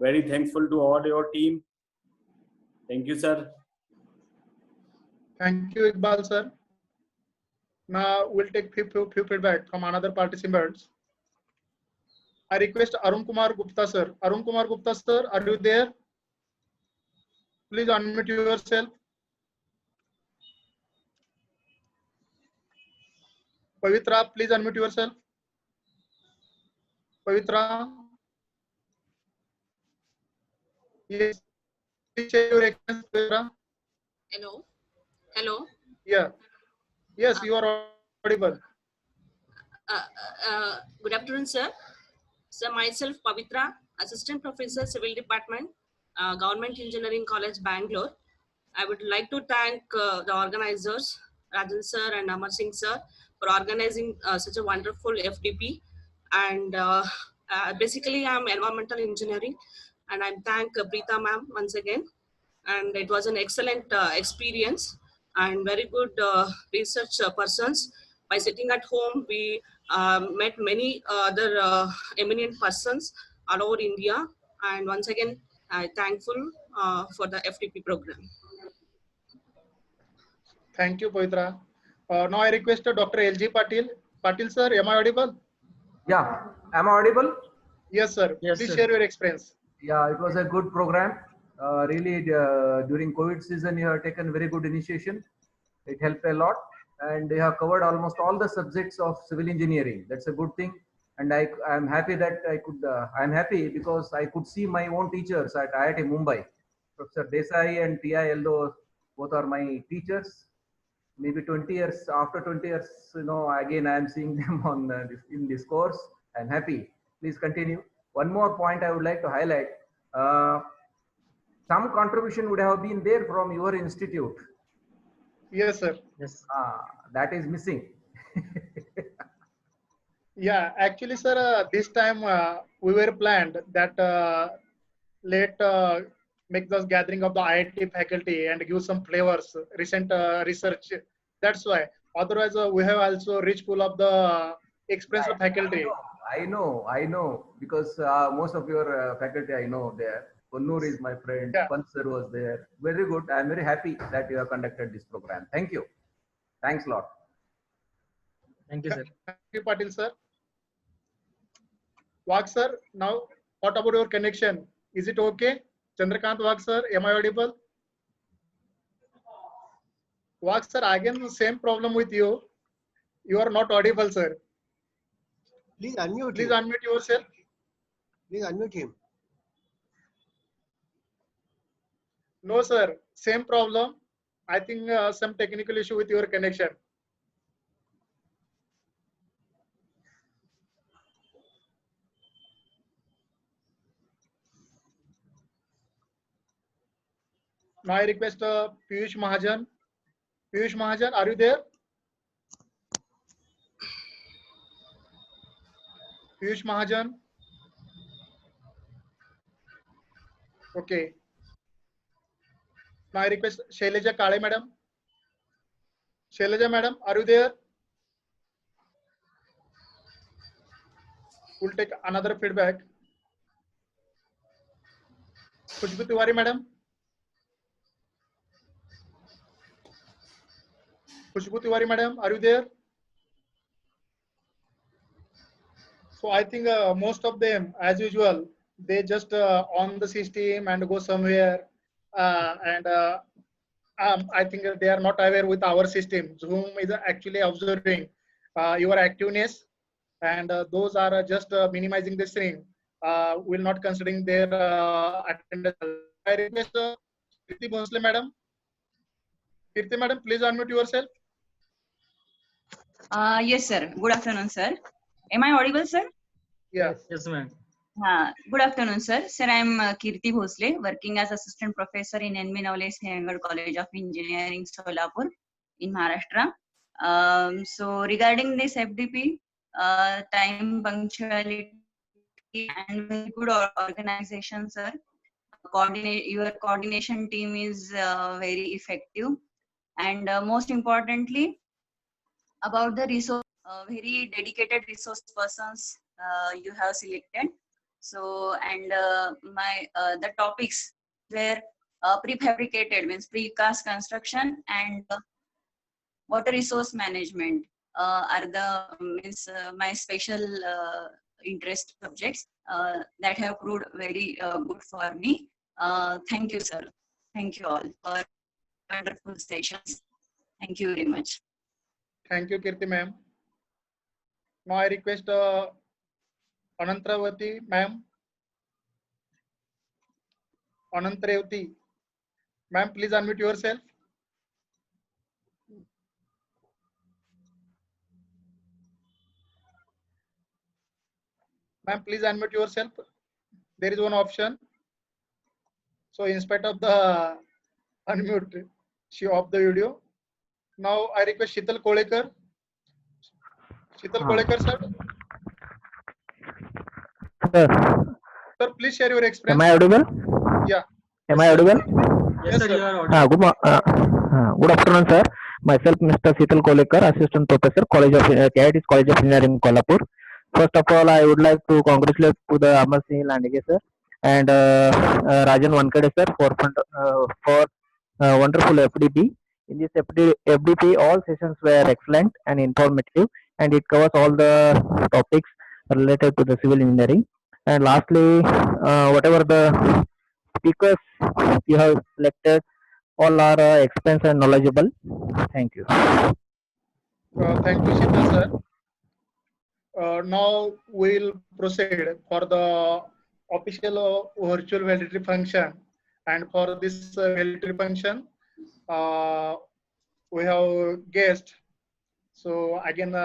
Very thankful to all your team. Thank you sir. Thank you, Iqbal sir. Now we'll take few feedback from another participants. I request Arun Kumar Gupta sir. Arun Kumar Gupta sir, are you there? Please unmute yourself. Pavitra, please unmute yourself. Pavitra. Yes. Please share your experience, Pavitra. Hello. Hello. Yeah. Yes, you are audible. Good afternoon, sir. Sir, myself Pavitra, Assistant Professor, Civil Department, Government Engineering College, Bangalore. I would like to thank the organizers, Rajan sir and Amar Singh sir, for organizing such a wonderful FDP. And basically, I'm environmental engineering, and I thank Preeta ma'am once again. And it was an excellent experience and very good research persons. By sitting at home, we met many other eminent persons all over India. And once again, I'm thankful for the FDP program. Thank you, Pavitra. Now I request Dr. LG Patil. Patil sir, am I audible? Yeah, am I audible? Yes, sir. Yes, Please sir. share your experience. Yeah, it was a good program. Really, during COVID season, you have taken very good initiation. It helped a lot, and they have covered almost all the subjects of civil engineering. That's a good thing, and I'm happy that I could. I'm happy because I could see my own teachers at IIT Mumbai, Professor Desai and T.I. Eldo. Both are my teachers. Maybe 20 years after 20 years, again I am seeing them on in this course. I'm happy. Please continue. One more point I would like to highlight. Some contribution would have been there from your institute. Yes, sir. Yes. That is missing. Yeah, actually, sir, this time we were planned that let make the gathering of the IIT faculty and give some flavors, recent research. That's why. Otherwise, we have also rich pool of the experienced faculty. I know, because most of your faculty I know there. Konnur is my friend. Yeah. Pant sir was there. Very good. I'm very happy that you have conducted this program. Thank you. Thanks a lot. Thank you, sir. Thank you, Patil sir. Wag sir, now what about your connection? Is it okay? Chandrakant Wag sir, am I audible? Wag sir, again same problem with you. You are not audible, sir. Please unmute Please him. unmute yourself. Please unmute him. No, sir. Same problem. I think some technical issue with your connection. Now I request Piyush Mahajan. Piyush Mahajan, are you there? Piyush Mahajan. Okay. Now I request Shailaja Kale, madam. Shailaja, madam, are you there? We'll take another feedback. Khushbu Tiwari, madam. Khushbu Tiwari, madam, are you there? So I think most of them, as usual, they just on the system and go somewhere. I think they are not aware with our system. Zoom is actually observing your activeness, and those are just minimizing this thing. will not considering their attendance. I request Kirti Bhosle madam. Kirti madam, please unmute yourself. Yes, sir. Good afternoon, sir. Am I audible, sir? Yeah. Yes, ma'am. Good afternoon, sir. Sir, I am Kirti Bhosle, working as assistant professor in N.B. Navle Sehgad College of Engineering, Solapur, in Maharashtra. So, regarding this FDP, time punctuality and very good organization, sir. Your coordination team is very effective, and most importantly, about the resource, very dedicated resource persons you have selected. So, and the topics were prefabricated, means precast construction, and water resource management are the my special interest subjects that have proved very good for me. Thank you, sir. Thank you all for wonderful sessions. Thank you very much. Thank you, Kirti ma'am. Now I request Anantravati ma'am. Anantravati ma'am, please unmute yourself. Ma'am, please unmute yourself. There is one option. So in spite of the unmute, she off the video. Now I request Shital Kolekar. Shital Kolekar, sir. Sir, please share your experience. Am I audible? Yeah. Am I audible? Yes, sir. You are audible. Good afternoon, sir. Myself, Mr. Shital Kolekar, Assistant Professor, College of KIT College of Engineering, Kolhapur. First of all, I would like to congratulate to the Amar Singh Landege, sir, and Rajan Wankade, sir, for wonderful FDP. In this FDP, all sessions were excellent and informative, and it covers all the topics related to the civil engineering. And lastly, whatever the speakers you have selected, all are experienced and knowledgeable. Thank you. Thank you, Shital, sir. Now we'll proceed for the official virtual validity function, and for this validity function, we have guest. So again,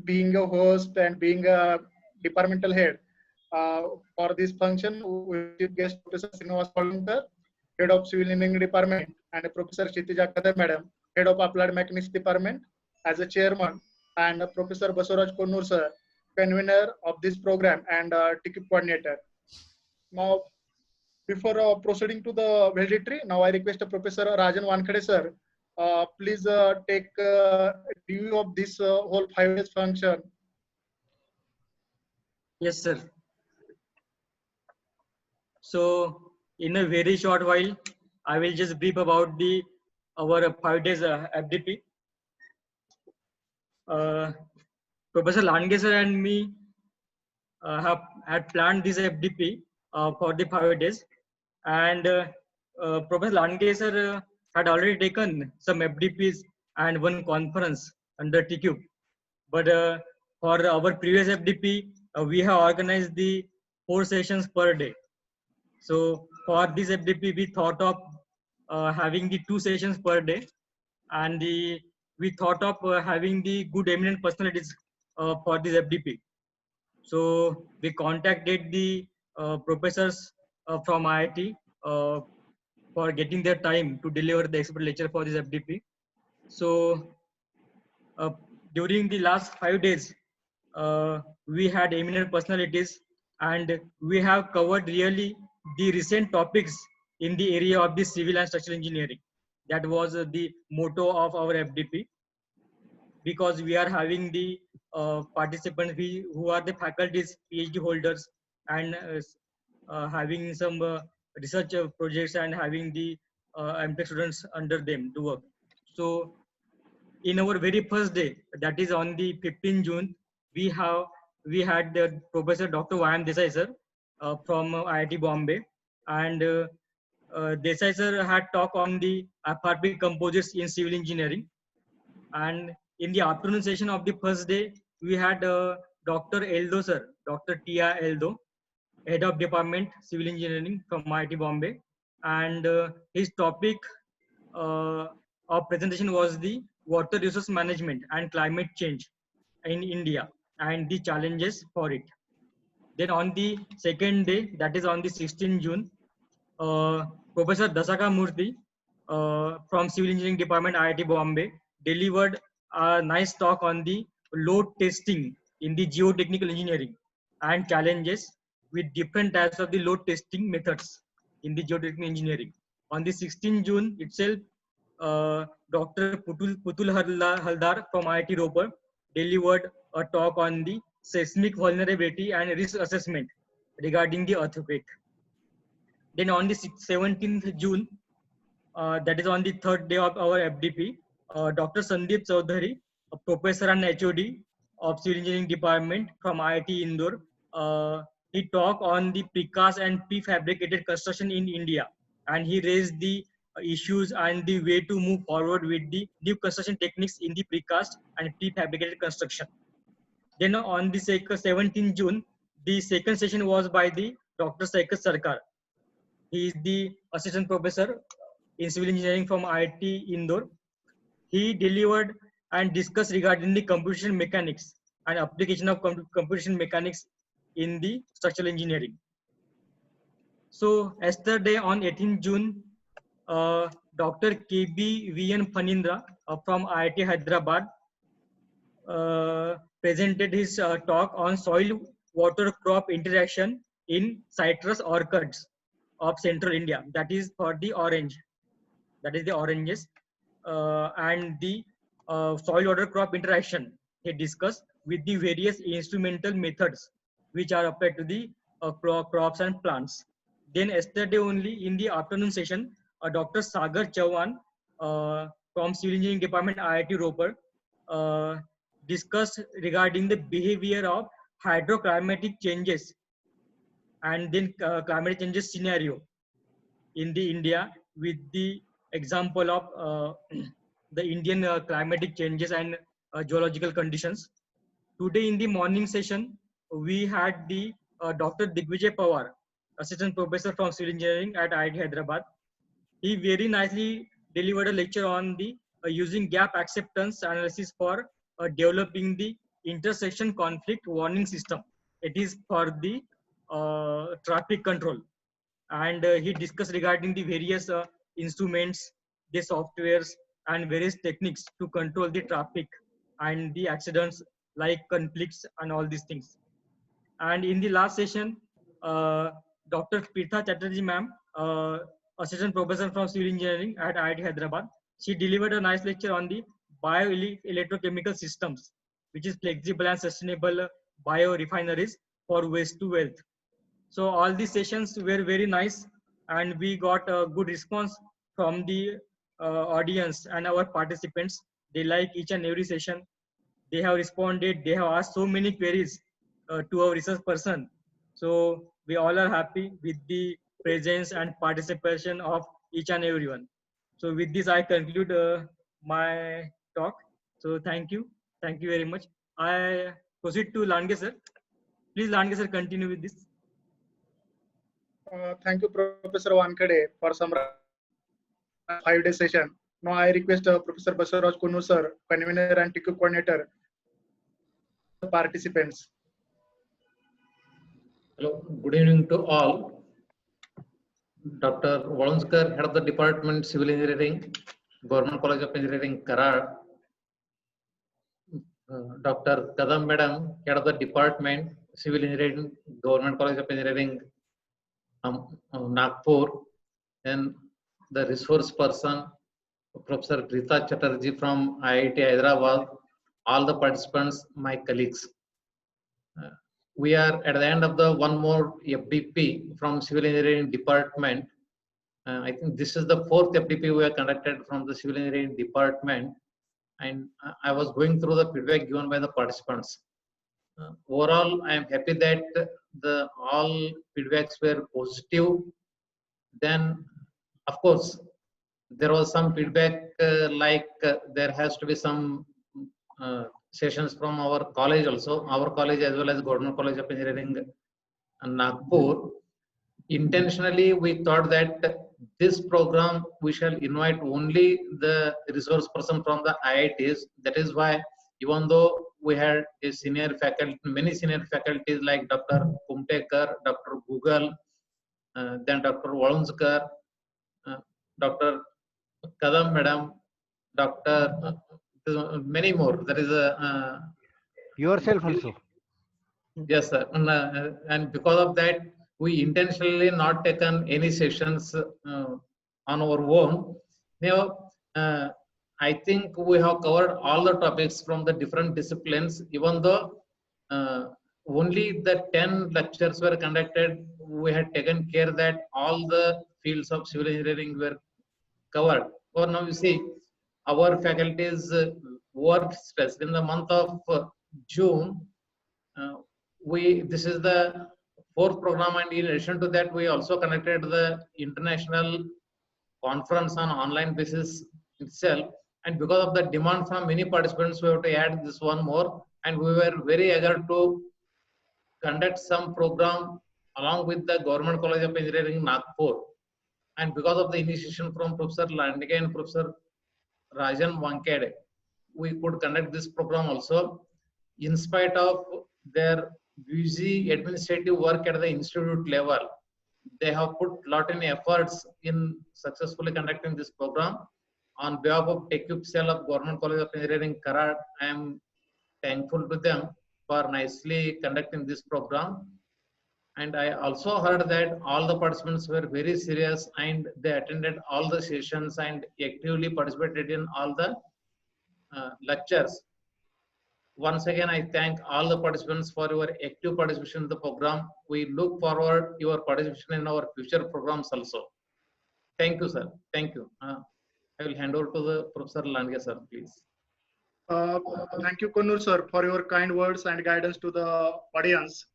being a host and being a departmental head, for this function, we have guest Professor Srinivas Kolhankar, Head of Civil Engineering Department, and Professor Kshitija Kadar, Madam, Head of Applied Mechanics Department, as a chairman, and Professor Basuraj Konnur, sir, convener of this program and ticket coordinator. Now, before proceeding to the validity, now I request Professor Rajan Wankade, sir, please take a review of this whole 5 days function. Yes, sir. So, in a very short while, I will just brief about our 5 days FDP. Professor Landge sir and me had planned this FDP for the 5 days, and Professor Landge sir had already taken some FDPs and one conference under TCube. But for our previous FDP, we have organized the 4 sessions per day. So for this FDP, we thought of having the 2 sessions per day, and we thought of having the good eminent personalities for this FDP. So we contacted the professors from IIT for getting their time to deliver the expert lecture for this FDP. So during the last 5 days, we had eminent personalities, and we have covered really the recent topics in the area of the civil and structural engineering. That was the motto of our FDP, because we are having the participants who are the faculties, PhD holders, and having some research projects, and having the MTech students under them to work. So in our very first day, that is on the 15th June, we had Professor Dr. Y.M. Desai sir from IIT Bombay, and Desai sir had talk on the FRP composites in civil engineering. And in the afternoon session of the first day, we had Dr. Eldo sir, Dr. Tia Eldo, Head of Department Civil Engineering from IIT Bombay, and his topic of presentation was the water resource management and climate change in India and the challenges for it. Then on the second day, that is on the 16th June, Professor Dasaka Murthy from Civil Engineering Department IIT Bombay delivered a nice talk on the load testing in the geotechnical engineering and challenges with different types of the load testing methods in the geotechnical engineering. On the 16th June itself, Dr. Putul Haldar from IIT Ropar delivered a talk on the seismic vulnerability and risk assessment regarding the earthquake. Then on the 17th June, that is on the third day of our FDP, Dr. Sandeep Chaudhary, a professor and HOD of Civil Engineering Department from IIT Indore, he talked on the precast and prefabricated construction in India, and he raised the issues and the way to move forward with the new construction techniques in the precast and prefabricated construction. Then on the 17th June, the second session was by the Dr. Saikat Sarkar. He is the assistant professor in civil engineering from IIT Indore. He delivered and discussed regarding the computation mechanics and application of computation mechanics in the structural engineering. So yesterday on 18th June, Dr. KB VN Phanindra from IIT Hyderabad presented his talk on soil water crop interaction in citrus orchards of central India. That is for the orange. That is the oranges. And the soil water crop interaction he discussed with the various instrumental methods which are applied to the crops and plants. Then yesterday only in the afternoon session, Dr. Sagar Chauhan from Civil Engineering Department IIT Ropar discussed regarding the behavior of hydroclimatic changes and then climate changes scenario in the India with the example of the Indian climatic changes and geological conditions. Today in the morning session, we had the Dr. Digvijay Pawar, assistant professor from civil engineering at IIT Hyderabad. He very nicely delivered a lecture on the using gap acceptance analysis for developing the intersection conflict warning system. It is for the traffic control, and he discussed regarding the various instruments, the softwares, and various techniques to control the traffic and the accidents like conflicts and all these things. And in the last session, Dr. Pirtha Chatterjee ma'am, assistant professor from civil engineering at IIT Hyderabad, she delivered a nice lecture on the bioelectrochemical systems, which is flexible and sustainable biorefineries for waste to wealth. So all these sessions were very nice, and we got a good response from the audience and our participants. They like each and every session. They have responded. They have asked so many queries to our research person. So we all are happy with the presence and participation of each and everyone. So with this, I conclude my talk. So thank you. Thank you very much. I proceed to Landge sir. Please Landge sir, continue with this. Thank you, Professor Wankade, for some 5-day session. Now I request Professor Basaraj Kunu sir, convener and TQ coordinator, participants. Hello, good evening to all. Dr. Volonskar, head of the department Civil Engineering, Government College of Engineering, Karad. Dr. Kadam Madam, head of the department Civil Engineering, Government College of Engineering, Nagpur. And the resource person, Professor Preetha Chatterjee from IIT Hyderabad, all the participants, my colleagues. We are at the end of the one more FDP from Civil Engineering Department. I think this is the 4th FDP we have conducted from the Civil Engineering Department, and I was going through the feedback given by the participants. Overall, I am happy that all feedbacks were positive. Then, of course, there was some feedback like there has to be some sessions from our college also, our college as well as Government College of Engineering Nagpur. Intentionally, we thought that this program we shall invite only the resource person from the IITs. That is why, even though we had a senior faculty, many senior faculties like Dr. Kumtekar, Dr. Google, then Dr. Walunskar, Dr. Kadam Madam, Dr. Many more. There is a Yourself also. yes, sir. And because of that, we intentionally not taken any sessions on our own. Now, I think we have covered all the topics from the different disciplines, even though only the 10 lectures were conducted. We had taken care that all the fields of civil engineering were covered. For now, you see, our faculties were stressed in the month of June. This is the 4th program, and in addition to that, we also conducted the international conference on online basis itself. And because of the demand from many participants, we have to add this one more. And we were very eager to conduct some program along with the Government College of Engineering, Nagpur. And because of the initiation from Professor Landge and Professor Rajan Wankhede, we could conduct this program also. In spite of their busy administrative work at the institute level, they have put lot in efforts in successfully conducting this program. On behalf of TechCube Cell of Government College of Engineering, Karad, I am thankful to them for nicely conducting this program. And I also heard that all the participants were very serious and they attended all the sessions and actively participated in all the lectures. Once again, I thank all the participants for your active participation in the program. We look forward your participation in our future programs also. Thank you, sir. Thank you. I will hand over to the Professor Landge, sir, please. Thank you, Konnur sir, for your kind words and guidance to the audience.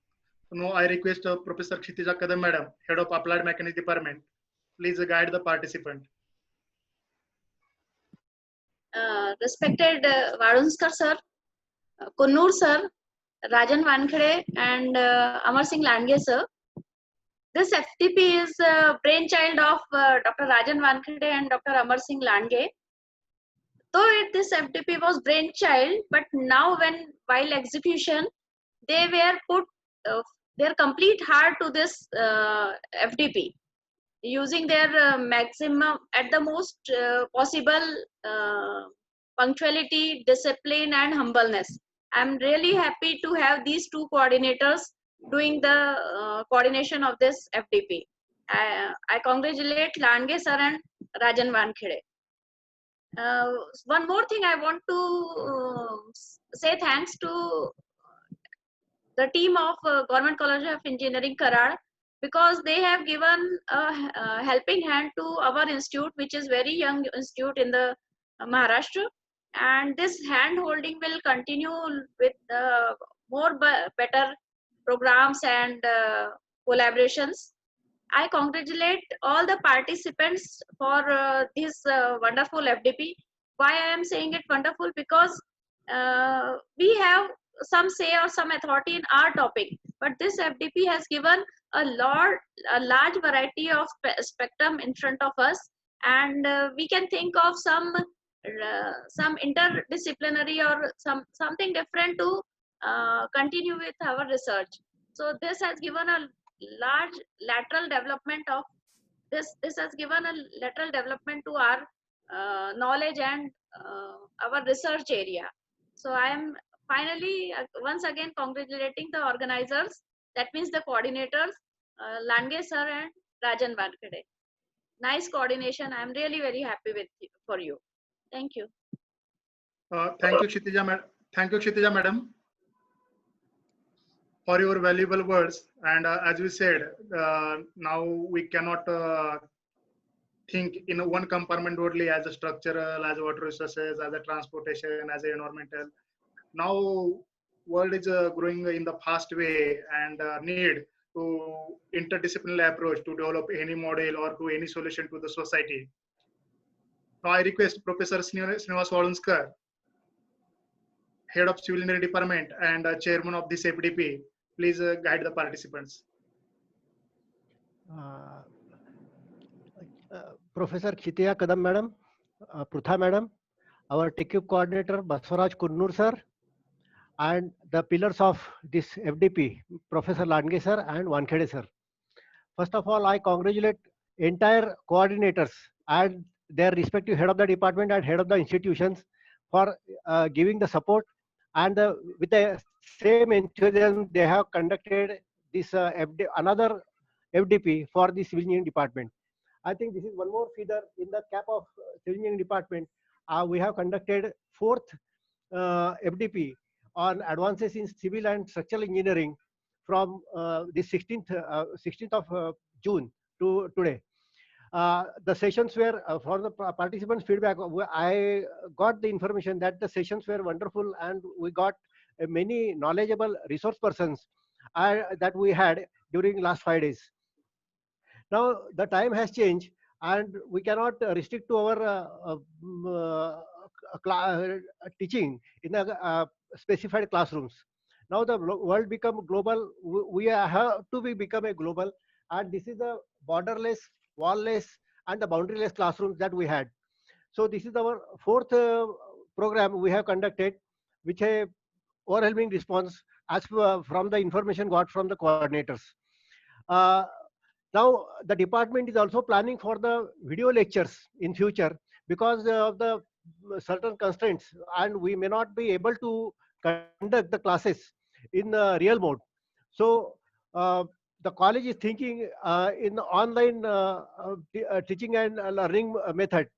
Now I request Professor Kshitija Kadam Madam, Head of Applied Mechanics Department. Please guide the participant. Respected Walunskar sir, Konnur sir, Rajan Wankhede, and Amar Singh Landge sir. This FTP is a brainchild of Dr. Rajan Wankhede and Dr. Amar Singh Landge. Though this FTP was brainchild, but now while execution, they were put their complete heart to this FTP, using their maximum at the most possible punctuality, discipline, and humbleness. I'm really happy to have these two coordinators doing the coordination of this FTP. I congratulate Landge sir and Rajan Wankhede. One more thing I want to say thanks to the team of Government College of Engineering, Karad, because they have given a helping hand to our institute, which is very young institute in the Maharashtra. And this hand holding will continue with more better programs and collaborations. I congratulate all the participants for this wonderful FDP. Why I am saying it wonderful? Because we have some say or some authority in our topic, but this FDP has given a large variety of spectrum in front of us, and we can think of some interdisciplinary or something different to continue with our research. So this has given a large lateral development of this has given a lateral development to our knowledge and our research area. So I am finally once again congratulating the organizers, that means the coordinators, Landge sir and Rajan Wankhede. Nice coordination. I am really very happy with you, for you. Thank you. Thank you, Kshitija Madam, for your valuable words. And as we said, now we cannot think in one compartment only, as a structural, as a water resources, as a transportation, as a environmental. Now world is growing in the fast way and need to interdisciplinary approach to develop any model or to any solution to the society. Now I request Professor Srinivas Walunskar, Head of Civil Engineering Department and Chairman of this FDP, please guide the participants. Professor Khitiya Kadam Madam, Prutha Madam, our TechCube coordinator Baswaraj Kunnur sir, and the pillars of this FDP, Professor Landge sir and Wankhede sir. First of all, I congratulate entire coordinators and their respective head of the department and head of the institutions for giving the support, and with the same enthusiasm they have conducted this another FDP for the civil engineering department. I think this is one more feather in the cap of civil engineering department. We have conducted fourth FDP on advances in civil and structural engineering from the 16th of June to today. The sessions were, for the participants' feedback, I got the information that the sessions were wonderful and we got many knowledgeable resource persons that we had during last 5 days. Now the time has changed and we cannot restrict to our teaching in a specified classrooms. Now the world become global. We have to become a global, and this is the borderless, wall-less, and the boundaryless classrooms that we had. So this is our fourth program we have conducted, which a overwhelming response as from the information got from the coordinators. Now the department is also planning for the video lectures in future because of the certain constraints, and we may not be able to conduct the classes in real mode. So the college is thinking in online teaching and learning method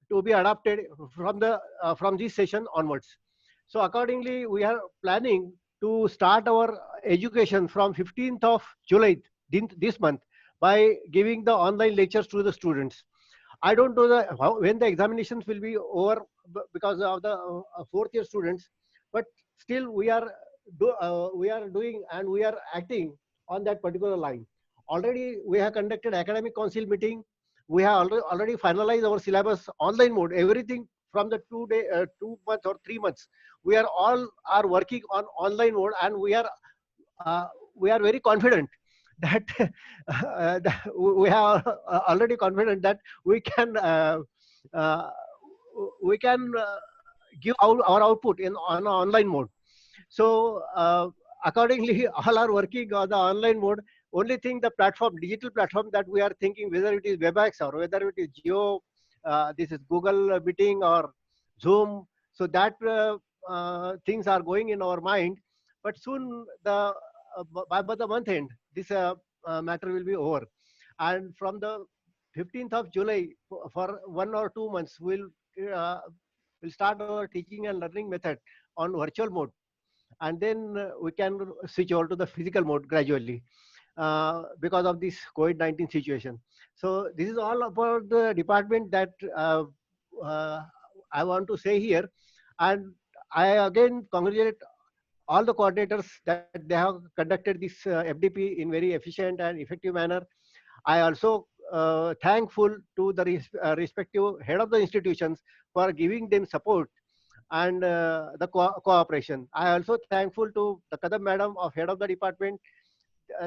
to be adapted from this session onwards. So accordingly, we are planning to start our education from 15th of July this month by giving the online lectures to the students. I don't know when the examinations will be over because of the fourth year students, but still we are doing and we are acting on that particular line. Already we have conducted academic council meeting. We have already finalized our syllabus online mode. Everything from the 2 months or 3 months, we are all working on online mode, and we are very confident that we have already confident that we can give our output on online mode. So accordingly, all are working on the online mode. Only thing, the platform, digital platform that we are thinking, whether it is WebEx or whether it is Geo, this is Google Meeting or Zoom. So that things are going in our mind. But soon, by the month end, this matter will be over. And from the 15th of July, for 1 or 2 months, we'll start our teaching and learning method on virtual mode. And then we can switch over to the physical mode gradually because of this COVID-19 situation. So this is all about the department that I want to say here. And I again congratulate all the coordinators that they have conducted this FDP in very efficient and effective manner. I also thankful to the respective head of the institutions for giving them support and the cooperation. I also thankful to the Kadam Madam of head of the department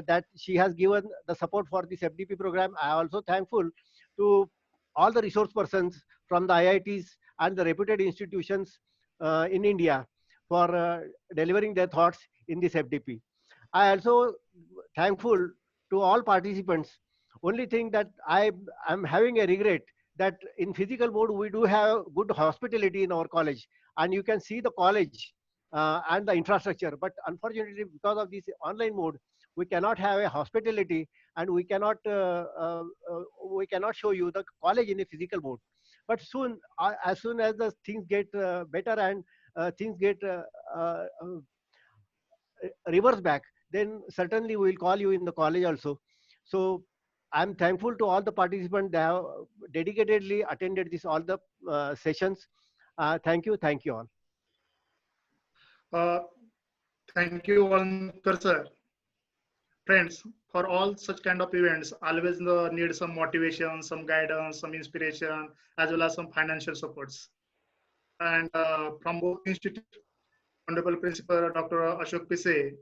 that she has given the support for this FDP program. I also thankful to all the resource persons from the IITs and the reputed institutions in India for delivering their thoughts in this FDP. I also thankful to all participants. Only thing that I am having a regret that in physical mode we do have good hospitality in our college, and you can see the college and the infrastructure. But unfortunately, because of this online mode, we cannot have a hospitality, and we cannot show you the college in a physical mode. But soon, as soon as the things get better and things get reverse back, then certainly we will call you in the college also. So I'm thankful to all the participants that have dedicatedly attended all the sessions. Thank you all. Thank you, Wankar sir. Friends, for all such kind of events, always need some motivation, some guidance, some inspiration, as well as some financial supports. And from both institute, Honorable Principal Dr. Ashok Pise,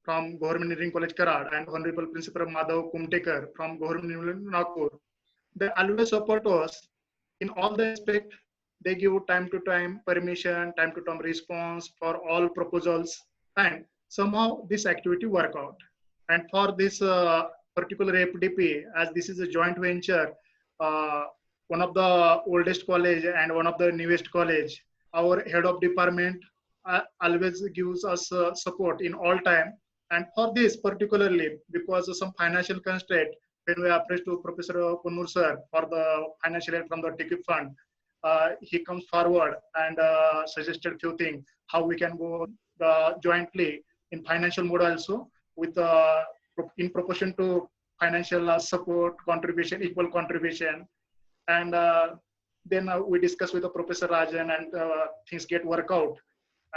from Government Engineering College Karad and Honorable Principal Madhav Kumtekar from Government Engineering Nagpur. They always support us in all the aspect. They give time to time permission, time to time response for all proposals, and somehow this activity work out. And for this particular FDP, as this is a joint venture, one of the oldest college and one of the newest college, our head of department always gives us support in all time. And for this particularly, because of some financial constraint, when we approached to Professor Kunnur sir for the financial aid from the TICIP fund, he comes forward and suggested few things, how we can go jointly in financial mode also, with in proportion to financial support, contribution, equal contribution. And then we discuss with the Professor Rajan, and things get work out.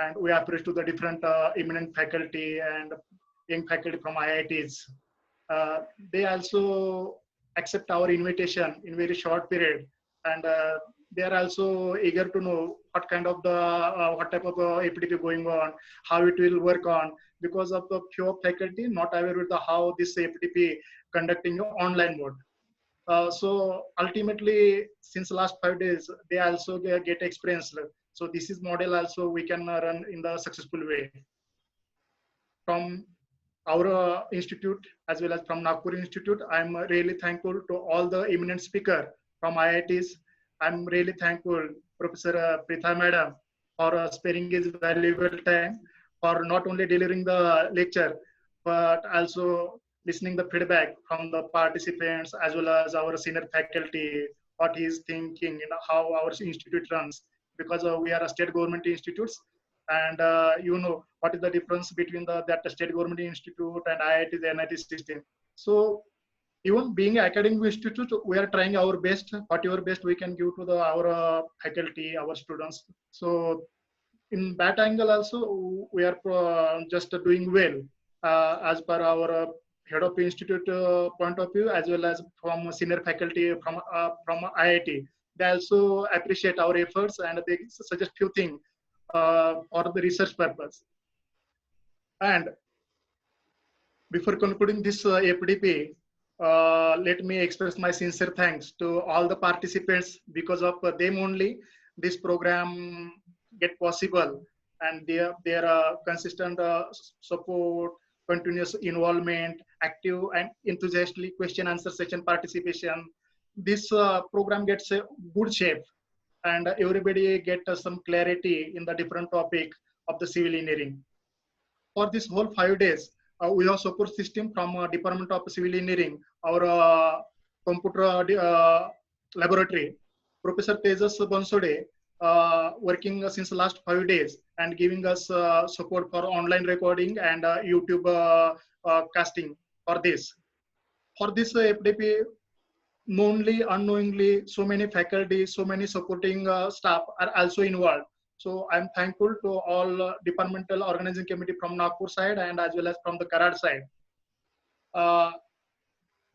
And we approach to the different eminent faculty and young faculty from IITs. They also accept our invitation in very short period, and they are also eager to know what kind of what type of FDP going on, how it will work on, because of the few faculty not aware with how this FDP conducting online mode. So ultimately, since last 5 days, they also get experience. So this is model also we can run in the successful way. From our institute as well as from Nagpur Institute, I'm really thankful to all the eminent speaker from IITs. I'm really thankful Professor Pritha Madam for sparing his valuable time, for not only delivering the lecture, but also listening the feedback from the participants as well as our senior faculty, what he is thinking, how our institute runs, because we are a state government institutes, and you know what is the difference between that state government institute and IIT, the NIT system. So even being an academic institute, we are trying our best, whatever best we can give to our faculty, our students. So in that angle also, we are just doing well as per our head of institute point of view, as well as from senior faculty from IIT. They also appreciate our efforts and they suggest few things for the research purpose. And before concluding this FDP, let me express my sincere thanks to all the participants. Because of them only this program get possible, and their consistent support, continuous involvement, active and enthusiastic question answer session participation, this program gets a good shape, and everybody get some clarity in the different topic of the civil engineering. For this whole 5 days, we have support system from Department of Civil Engineering, our computer laboratory, Professor Tejas Bansode, working since last 5 days and giving us support for online recording and YouTube casting for this. For this FDP, knowingly, unknowingly, so many faculty, so many supporting staff are also involved. So I'm thankful to all departmental organizing committee from Nagpur side and as well as from the Karad side.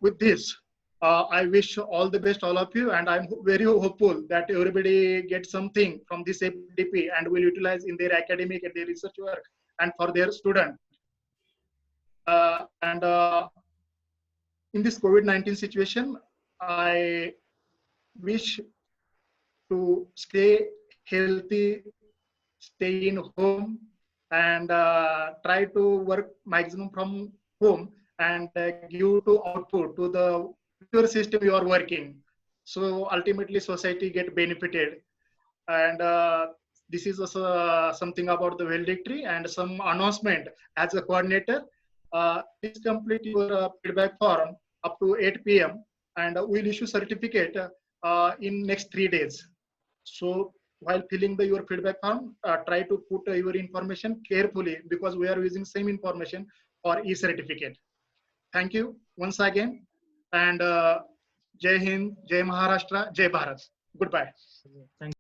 With this, I wish all the best, all of you, and I'm very hopeful that everybody gets something from this FDP and will utilize in their academic and their research work and for their student. In this COVID-19 situation, I wish to stay healthy, stay in home, and try to work maximum from home and give to output to the pure system you are working. So ultimately society get benefited. And this is also something about the valedictory and some announcement as a coordinator. Please complete your feedback form up to 8 p.m. and we'll issue certificate in next 3 days. So while filling your feedback form, try to put your information carefully because we are using same information for e-certificate. Thank you once again, and Jai Hind, Jai Maharashtra, Jai Bharat. Goodbye. Thank